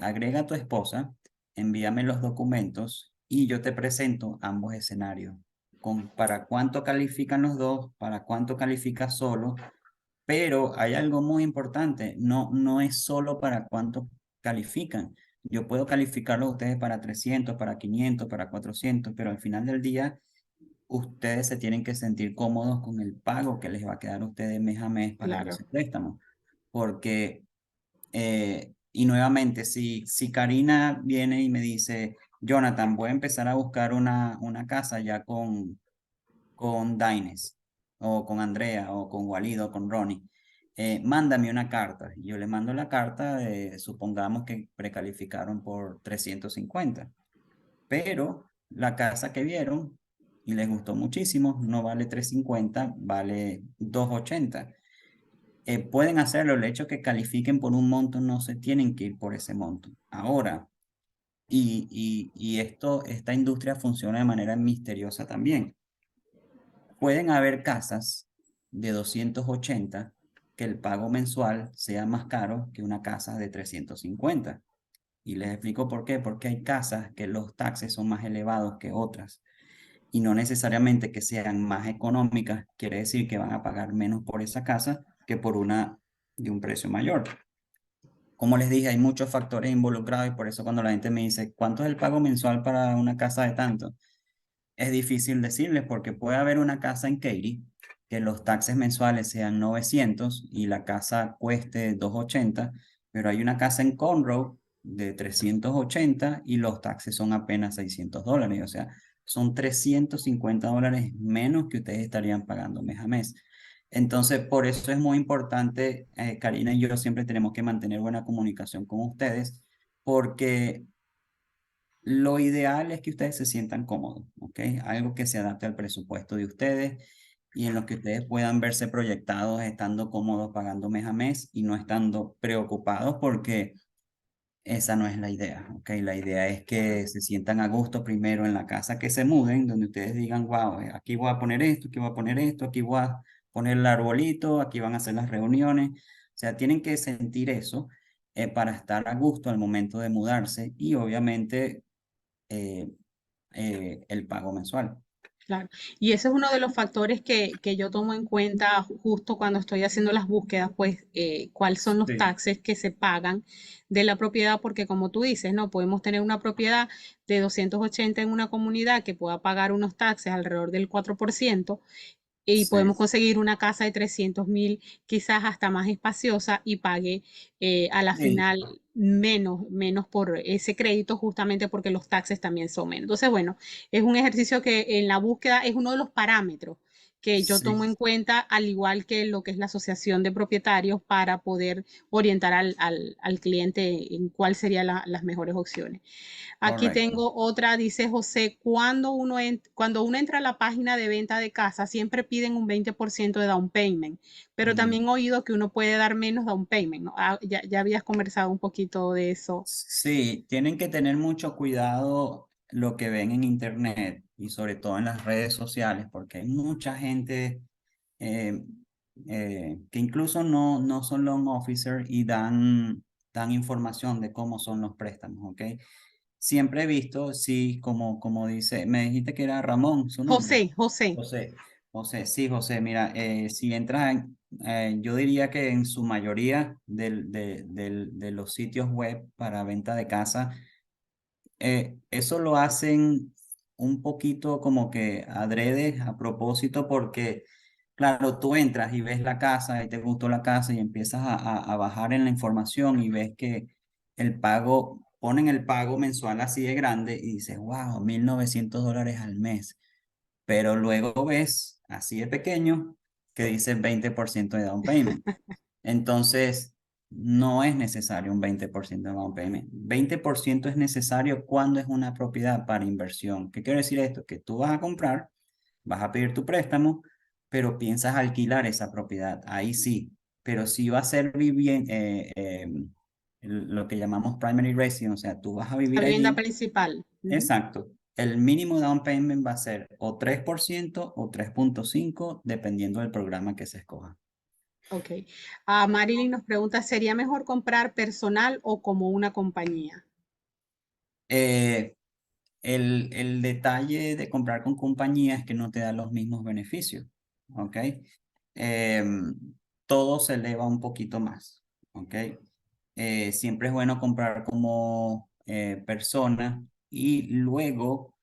Agrega a tu esposa, envíame los documentos y yo te presento ambos escenarios, con para cuánto califican los dos, para cuánto califica solo, pero hay algo muy importante, no es solo para cuánto califican. Yo puedo calificarlos a ustedes para 300, para 500, para 400, pero al final del día ustedes se tienen que sentir cómodos con el pago que les va a quedar a ustedes mes a mes para Claro. ese préstamo, porque y nuevamente, si Karina viene y me dice, Jonathan, voy a empezar a buscar una casa ya con Daines, o con Andrea, o con Walid, o con Ronnie, mándame una carta. Y yo le mando la carta, supongamos que precalificaron por 350, pero la casa que vieron y les gustó muchísimo, no vale 350, vale 280. Pueden hacerlo, el hecho que califiquen por un monto no se tienen que ir por ese monto. Ahora, esta industria funciona de manera misteriosa también. Pueden haber casas de 280 que el pago mensual sea más caro que una casa de 350. Y les explico por qué. Porque hay casas que los taxes son más elevados que otras. Y no necesariamente que sean más económicas, quiere decir que van a pagar menos por esa casa que por una de un precio mayor. Como les dije, hay muchos factores involucrados y por eso cuando la gente me dice, ¿cuánto es el pago mensual para una casa de tanto? Es difícil decirles porque puede haber una casa en Katy que los taxes mensuales sean 900 y la casa cueste 280, pero hay una casa en Conroe de 380 y los taxes son apenas $600. O sea, son $350 menos que ustedes estarían pagando mes a mes. Entonces, por eso es muy importante, Karina y yo siempre tenemos que mantener buena comunicación con ustedes, porque lo ideal es que ustedes se sientan cómodos, ¿ok? Algo que se adapte al presupuesto de ustedes y en lo que ustedes puedan verse proyectados estando cómodos pagando mes a mes y no estando preocupados porque esa no es la idea, ¿ok? La idea es que se sientan a gusto primero en la casa que se muden, donde ustedes digan, wow, aquí voy a poner esto, aquí voy a poner esto, aquí voy a poner el arbolito, aquí van a hacer las reuniones. O sea, tienen que sentir eso para estar a gusto al momento de mudarse y obviamente eh, el pago mensual. Claro. Y ese es uno de los factores que yo tomo en cuenta justo cuando estoy haciendo las búsquedas, pues cuáles son los Sí, taxes que se pagan de la propiedad, porque como tú dices, no podemos tener una propiedad de 280 en una comunidad que pueda pagar unos taxes alrededor del 4% y sí, podemos conseguir una casa de 300.000, quizás hasta más espaciosa y pague a la sí, final menos por ese crédito justamente porque los taxes también son menos. Entonces, bueno, es un ejercicio que en la búsqueda es uno de los parámetros que yo tomo sí, en cuenta, al igual que lo que es la asociación de propietarios, para poder orientar al cliente en cuál serían las mejores opciones. Aquí correcto. tengo otra, dice José, cuando uno entra a la página de venta de casa, siempre piden un 20% de down payment, pero Mm. también he oído que uno puede dar menos down payment, ¿no? Ya habías conversado un poquito de eso. Sí, tienen que tener mucho cuidado lo que ven en internet y sobre todo en las redes sociales, porque hay mucha gente eh, que incluso no son loan officer y dan información de cómo son los préstamos, ¿ok? Siempre he visto, sí, como dice, me dijiste que era Ramón, su nombre. José, José, José, José, sí, José, mira, si entras yo diría que en su mayoría de los sitios web para venta de casa, eso lo hacen un poquito como que adrede a propósito porque, claro, tú entras y ves la casa y te gustó la casa y empiezas a bajar en la información y ves que ponen el pago mensual así de grande y dices, wow, $1,900 al mes, pero luego ves así de pequeño que dice 20% de down payment. Entonces, no es necesario un 20% de down payment. 20% es necesario cuando es una propiedad para inversión. ¿Qué quiere decir esto? Que tú vas a comprar, vas a pedir tu préstamo, pero piensas alquilar esa propiedad. Ahí sí. Pero si va a ser lo que llamamos primary residence, o sea, tú vas a la vivir vivienda allí. principal. Ujú. Exacto. El mínimo down payment va a ser o 3% o 3,5 dependiendo del programa que se escoja. Ok. Marilyn nos pregunta, ¿sería mejor comprar personal o como una compañía? Eh, el detalle de comprar con compañía es que no te da los mismos beneficios, ¿ok? Em, Todo se eleva un poquito más, ¿ok? Siempre es bueno comprar como persona y luego,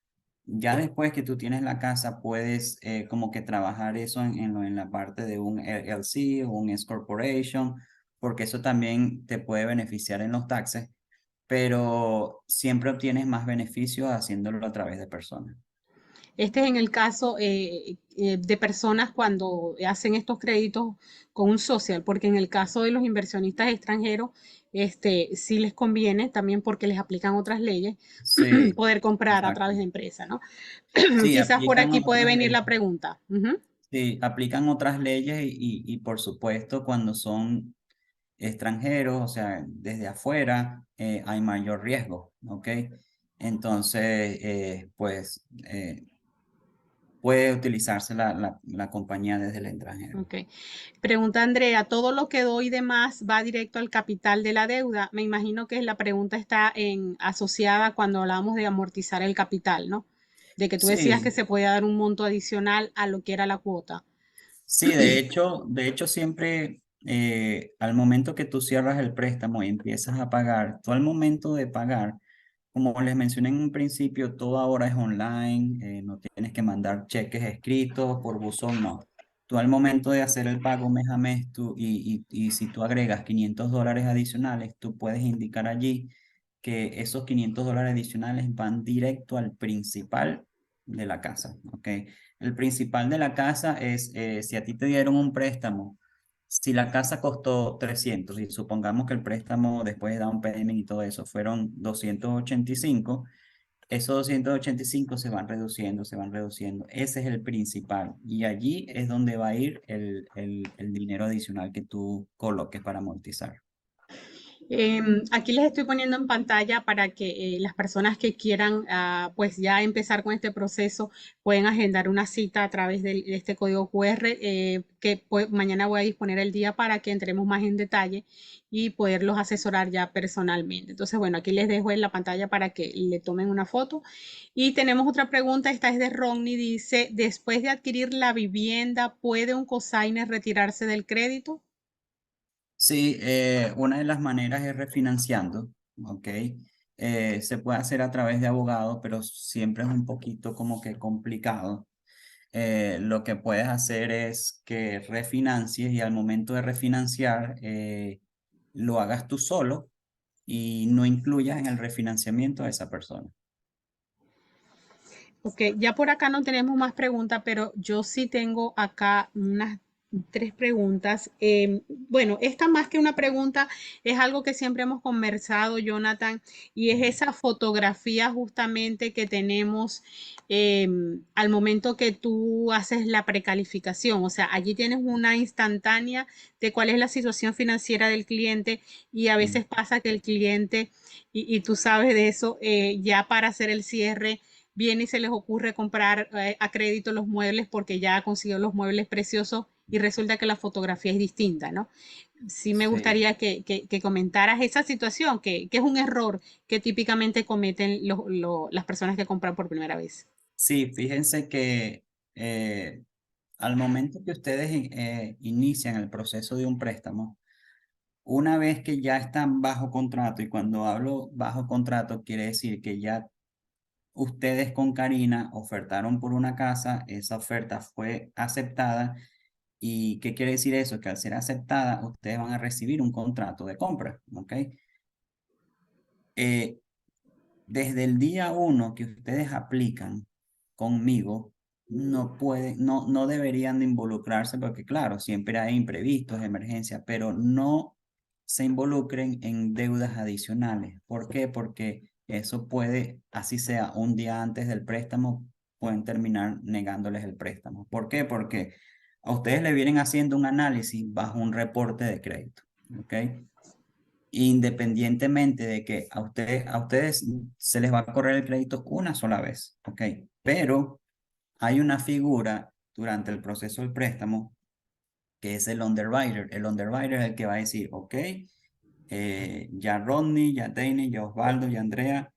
ya después que tú tienes la casa, puedes como que trabajar eso en la parte de un LLC o un S Corporation, porque eso también te puede beneficiar en los taxes, pero siempre obtienes más beneficios haciéndolo a través de personas. Este es en el caso de personas cuando hacen estos créditos con un social, porque en el caso de los inversionistas extranjeros, sí les conviene también porque les aplican otras leyes Sí, poder comprar a través exacto. de empresa, ¿no? Sí, Quizás por aplican aquí puede otras venir la leyes. pregunta. Ujú. Sí, aplican otras leyes y por supuesto cuando son extranjeros, o sea, desde afuera, hay mayor riesgo, ¿ok? Entonces, puede utilizarse la compañía desde el extranjero. Ok. Pregunta Andrea, ¿todo lo que doy de más va directo al capital de la deuda? Me imagino que la pregunta está asociada cuando hablamos de amortizar el capital, ¿no? De que tú decías que Sí, se puede dar un monto adicional a lo que era la cuota. sí, de hecho siempre al momento que tú cierras el préstamo y empiezas a pagar, tú al momento de pagar, como les mencioné en un principio, todo ahora es online, no tienes que mandar cheques escritos por buzón, no. Tú al momento de hacer el pago mes a mes, y si tú agregas $500 adicionales, tú puedes indicar allí que esos $500 adicionales van directo al principal de la casa, ¿ok? El principal de la casa es, si a ti te dieron un préstamo, si la casa costó 300 y supongamos que el préstamo después de down payment y todo eso fueron 285, esos 285 se van reduciendo, se van reduciendo. Ese es el principal y allí es donde va a ir el dinero adicional que tú coloques para amortizar. Aquí les estoy poniendo en pantalla para que las personas que quieran pues ya empezar con este proceso pueden agendar una cita a través de este código QR que mañana voy a disponer el día para que entremos más en detalle y poderlos asesorar ya personalmente. Entonces, bueno, aquí les dejo en la pantalla para que le tomen una foto. Y tenemos otra pregunta, esta es de Ronnie, dice, después de adquirir la vivienda, ¿puede un cosigner retirarse del crédito? Sí, una de las maneras es refinanciando, ¿ok? Se puede hacer a través de abogados, pero siempre es un poquito como que complicado. Lo que puedes hacer es que refinancies y al momento de refinanciar lo hagas tú solo y no incluyas en el refinanciamiento a esa persona. Ok, ya por acá no tenemos más preguntas, pero yo sí tengo acá unas tres preguntas. Bueno, esta más que una pregunta es algo que siempre hemos conversado, Jonathan, y es esa fotografía justamente que tenemos al momento que tú haces la precalificación. O sea, allí tienes una instantánea de cuál es la situación financiera del cliente y a Mm. veces pasa que el cliente, y tú sabes de eso, ya para hacer el cierre viene y se les ocurre comprar a crédito los muebles porque ya consiguió los muebles preciosos y resulta que la fotografía es distinta, ¿no? Sí me Sí, gustaría que comentaras esa situación, que es un error que típicamente cometen las personas que compran por primera vez. sí, fíjense que al momento que ustedes inician el proceso de un préstamo, una vez que ya están bajo contrato, y cuando hablo bajo contrato, quiere decir que ya ustedes con Karina ofertaron por una casa, esa oferta fue aceptada. ¿Y qué quiere decir eso? Que al ser aceptada, ustedes van a recibir un contrato de compra, ¿ok? Eh, Desde el día uno que ustedes aplican conmigo, no deberían de involucrarse porque, claro, siempre hay imprevistos, emergencias, pero no se involucren en deudas adicionales. ¿Por qué? Porque eso puede, así sea un día antes del préstamo, pueden terminar negándoles el préstamo. ¿Por qué? Porque a ustedes le vienen haciendo un análisis bajo un reporte de crédito, ¿ok? Independientemente de que a ustedes se les va a correr el crédito una sola vez, ¿ok? Pero hay una figura durante el proceso del préstamo que es el underwriter. El underwriter es el que va a decir, ok, ya Rodney, ya Danny, ya Osvaldo, ya Andrea,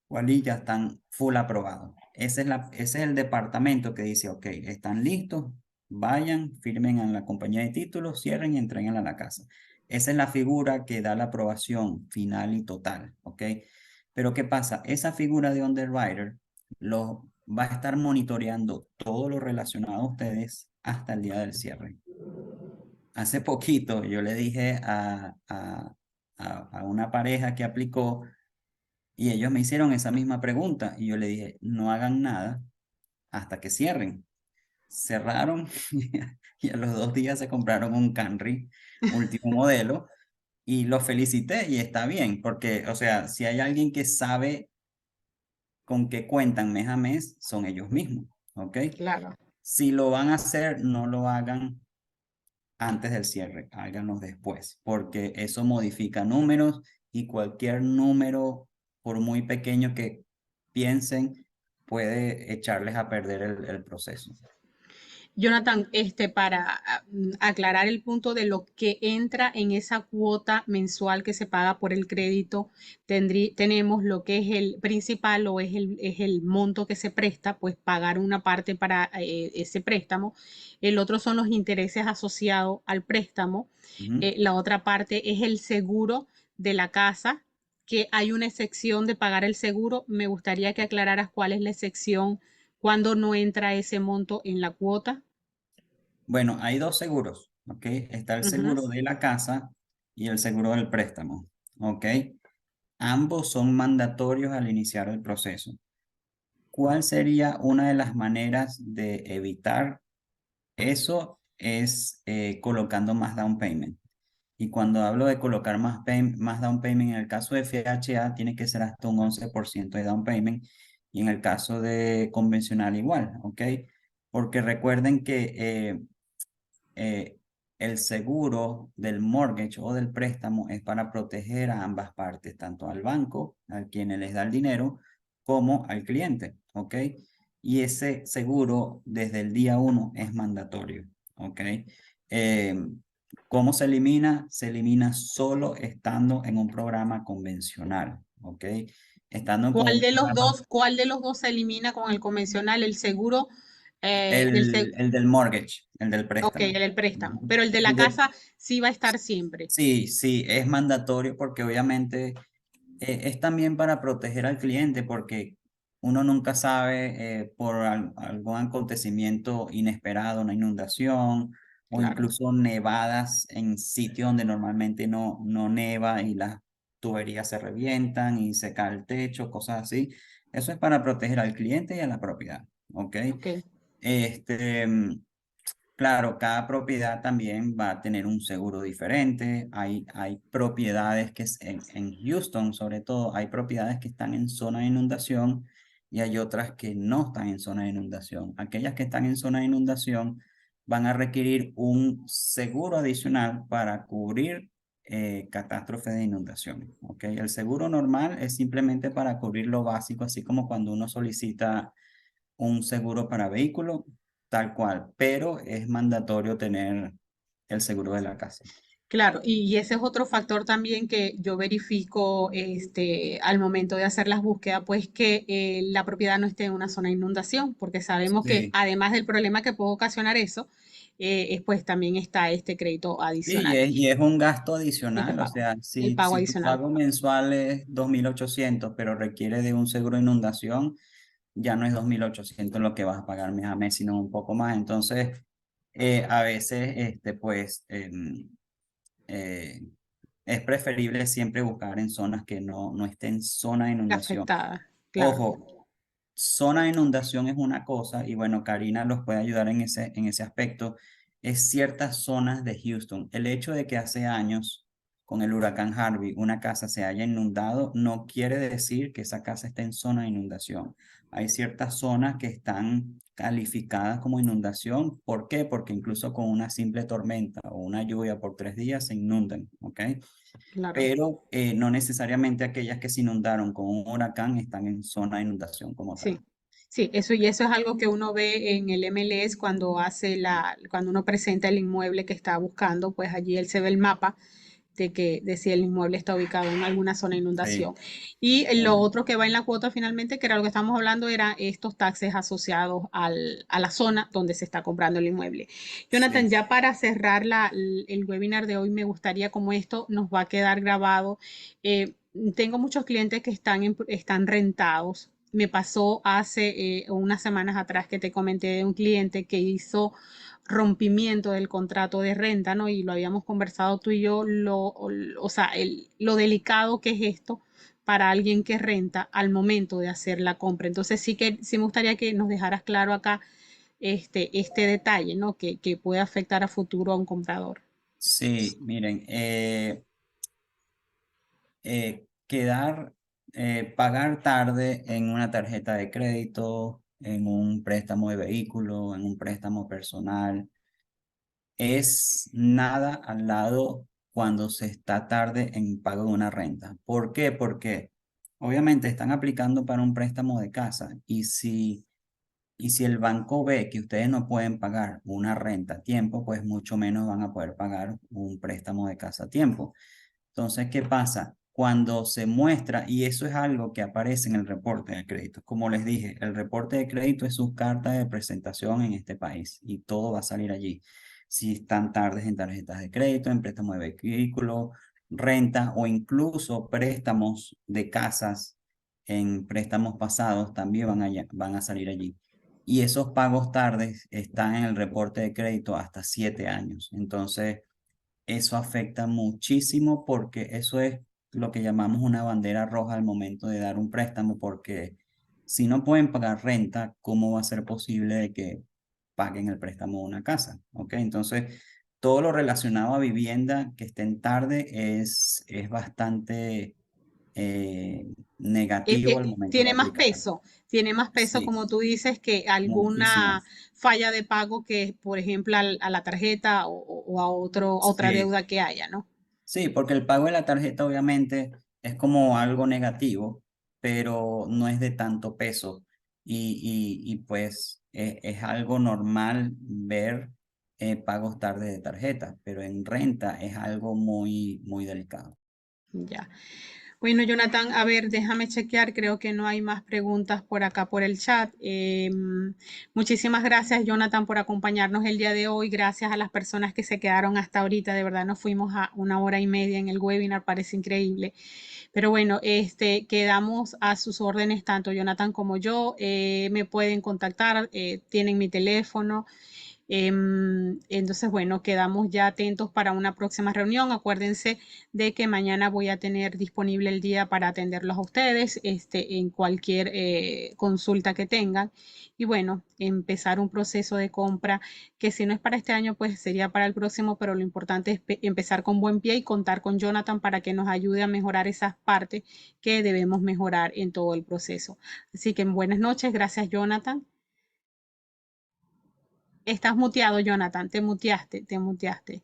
Wally ya están full aprobados. Ese es el departamento que dice, ok, están listos, vayan, firmen en la compañía de títulos, cierren y entreguen a la casa. Esa es la figura que da la aprobación final y total, ok. Pero ¿qué pasa? Esa figura de underwriter lo va a estar monitoreando todo lo relacionado a ustedes hasta el día del cierre. Hace poquito yo le dije a una pareja que aplicó y ellos me hicieron esa misma pregunta y yo le dije, no hagan nada hasta que cierren. Cerraron y a los 2 días se compraron un Camry último modelo y los felicité y está bien, porque, o sea, si hay alguien que sabe con qué cuentan mes a mes, son ellos mismos, ¿ok? Claro. Si lo van a hacer, no lo hagan antes del cierre, háganlo después, porque eso modifica números y cualquier número, por muy pequeño que piensen, puede echarles a perder el proceso. Jonathan, para aclarar el punto de lo que entra en esa cuota mensual que se paga por el crédito, tenemos lo que es el principal o es el monto que se presta, pues pagar una parte para ese préstamo. El otro son los intereses asociados al préstamo. Ujú. La otra parte es el seguro de la casa, que hay una excepción de pagar el seguro. Me gustaría que aclararas cuál es la excepción cuando no entra ese monto en la cuota. Bueno, hay dos seguros, ¿ok? Está el Ujú. seguro de la casa y el seguro del préstamo, ¿ok? Ambos son mandatorios al iniciar el proceso. ¿Cuál sería una de las maneras de evitar eso? Es colocando más down payment. Y cuando hablo de colocar más down payment, en el caso de FHA tiene que ser hasta un 11% de down payment y en el caso de convencional igual, ¿ok? Porque recuerden que eh, el seguro del mortgage o del préstamo es para proteger a ambas partes, tanto al banco, a quien les da el dinero, como al cliente, ¿ok? Y ese seguro desde el día uno es mandatorio, ¿ok? Eh, ¿Cómo se elimina? Se elimina solo estando en un programa convencional, ¿ok? Estando con un programa, Cuál de los dos se elimina con el convencional? El seguro del seguro. el del mortgage, el del Ok, préstamo. el préstamo. Ujú. Pero el de la El de, casa sí va a estar siempre. Sí, sí, es mandatorio porque obviamente es también para proteger al cliente porque uno nunca sabe por algún acontecimiento inesperado, una inundación o Claro, incluso nevadas en sitios donde normalmente no neva y las tuberías se revientan y se cae el techo, cosas así. Eso es para proteger al cliente y a la propiedad, ¿ok? ok. Este, Claro, cada propiedad también va a tener un seguro diferente. Hay propiedades en Houston, sobre todo, hay propiedades que están en zona de inundación y hay otras que no están en zona de inundación. Aquellas que están en zona de inundación van a requerir un seguro adicional para cubrir catástrofes de inundación. ¿Ok? El seguro normal es simplemente para cubrir lo básico, así como cuando uno solicita un seguro para vehículo, tal cual, pero es mandatorio tener el seguro de la casa. Claro, y ese es otro factor también que yo verifico al momento de hacer las búsquedas, pues que la propiedad no esté en una zona de inundación, porque sabemos que Sí, además del problema que puede ocasionar eso, pues también está este crédito sí, adicional, y es un gasto este adicional, o pago, sea, el pago si tu adicional. pago mensual es 2.800 pero requiere de un seguro de inundación, ya no es 2.800 lo que vas a pagar mes a mes, sino un poco más. Entonces, a veces, pues, eh, es preferible siempre buscar en zonas que no estén en zona de inundación. Afectada, claro, Ojo, zona de inundación es una cosa, y bueno, Karina los puede ayudar en ese aspecto, es ciertas zonas de Houston. El hecho de que hace años, con el huracán Harvey, una casa se haya inundado, no quiere decir que esa casa esté en zona de inundación. Hay ciertas zonas que están calificadas como inundación. ¿Por qué? Porque incluso con una simple tormenta o una lluvia por 3 días se inundan, ¿ok? claro. Pero no necesariamente aquellas que se inundaron con un huracán están en zona de inundación como Sí, tal. sí, eso y eso es algo que uno ve en el MLS cuando cuando uno presenta el inmueble que está buscando, pues allí él se ve el mapa de si el inmueble está ubicado en alguna zona de Sí, inundación. Y lo correcto. otro que va en la cuota finalmente, que era lo que estamos hablando, era estos taxes asociados a la zona donde se está comprando el inmueble. Jonathan, Sí, ya para cerrar el webinar de hoy, me gustaría, como esto nos va a quedar grabado, eh, tengo muchos clientes que están rentados. Me pasó hace unas semanas atrás que te comenté de un cliente que hizo rompimiento del contrato de renta, ¿no? Y lo habíamos conversado tú y yo, o sea, lo delicado que es esto, para alguien que renta al momento de hacer la compra. Entonces sí me gustaría que nos dejaras claro acá este detalle, ¿no? Que puede afectar a futuro a un comprador. Sí, miren, quedar, pagar tarde en una tarjeta de crédito, en un préstamo de vehículo, en un préstamo personal, es nada al lado cuando se está tarde en pago de una renta. ¿Por qué? Porque obviamente están aplicando para un préstamo de casa y si el banco ve que ustedes no pueden pagar una renta a tiempo, pues mucho menos van a poder pagar un préstamo de casa a tiempo. Entonces, ¿qué pasa? Cuando se muestra, y eso es algo que aparece en el reporte de crédito, como les dije, el reporte de crédito es su carta de presentación en este país y todo va a salir allí. Si están tardes en tarjetas de crédito, en préstamo de vehículo, renta o incluso préstamos de casas en préstamos pasados, también van a salir allí. Y esos pagos tardes están en el reporte de crédito hasta 7 años. Entonces, eso afecta muchísimo porque eso es lo que llamamos una bandera roja al momento de dar un préstamo, porque si no pueden pagar renta, ¿cómo va a ser posible de que paguen el préstamo de una casa? ¿Ok? Entonces, todo lo relacionado a vivienda que estén tarde es bastante negativo al momento de aplicar. Tiene más peso, Sí, como tú dices, que muchísimo. alguna falla de pago que, por ejemplo, a la tarjeta o a a otra Sí, deuda que haya, ¿no? sí, porque el pago de la tarjeta obviamente es como algo negativo, pero no es de tanto peso. Pues es algo normal ver pagos tarde de tarjeta, pero en renta es algo muy, muy delicado. Ya. Bueno, Jonathan, a ver, déjame chequear, creo que no hay más preguntas por acá por el chat. Muchísimas gracias, Jonathan, por acompañarnos el día de hoy. Gracias a las personas que se quedaron hasta ahorita. De verdad, nos fuimos a 1 hora y media en el webinar, parece increíble. Pero bueno, quedamos a sus órdenes, tanto Jonathan como yo. Me pueden contactar, tienen mi teléfono. Entonces, bueno, quedamos ya atentos para una próxima reunión. Acuérdense de que mañana voy a tener disponible el día para atenderlos a ustedes en cualquier consulta que tengan. Y bueno, empezar un proceso de compra que si no es para este año, pues sería para el próximo, pero lo importante es empezar con buen pie y contar con Jonathan para que nos ayude a mejorar esas partes que debemos mejorar en todo el proceso. Así que buenas noches, gracias Jonathan. Estás muteado, Jonathan, te muteaste, te muteaste.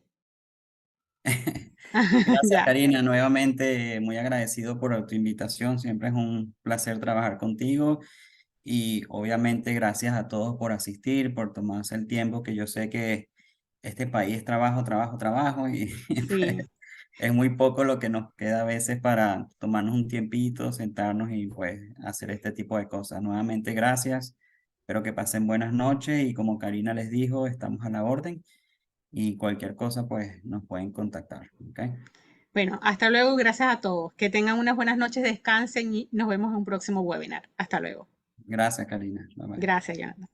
Gracias, Ya, Karina. Nuevamente, muy agradecido por tu invitación. Siempre es un placer trabajar contigo. Y obviamente gracias a todos por asistir, por tomarse el tiempo, que yo sé que este país es trabajo, trabajo, trabajo y sí. pues, es muy poco lo que nos queda a veces para tomarnos un tiempito, sentarnos y pues hacer este tipo de cosas. Nuevamente gracias, espero que pasen buenas noches y como Karina les dijo, estamos a la orden y cualquier cosa pues nos pueden contactar. ¿Ok? Bueno, hasta luego, gracias a todos. Que tengan unas buenas noches, descansen y nos vemos en un próximo webinar. Hasta luego. Gracias, Karina. Bye bye. Gracias, Jonathan.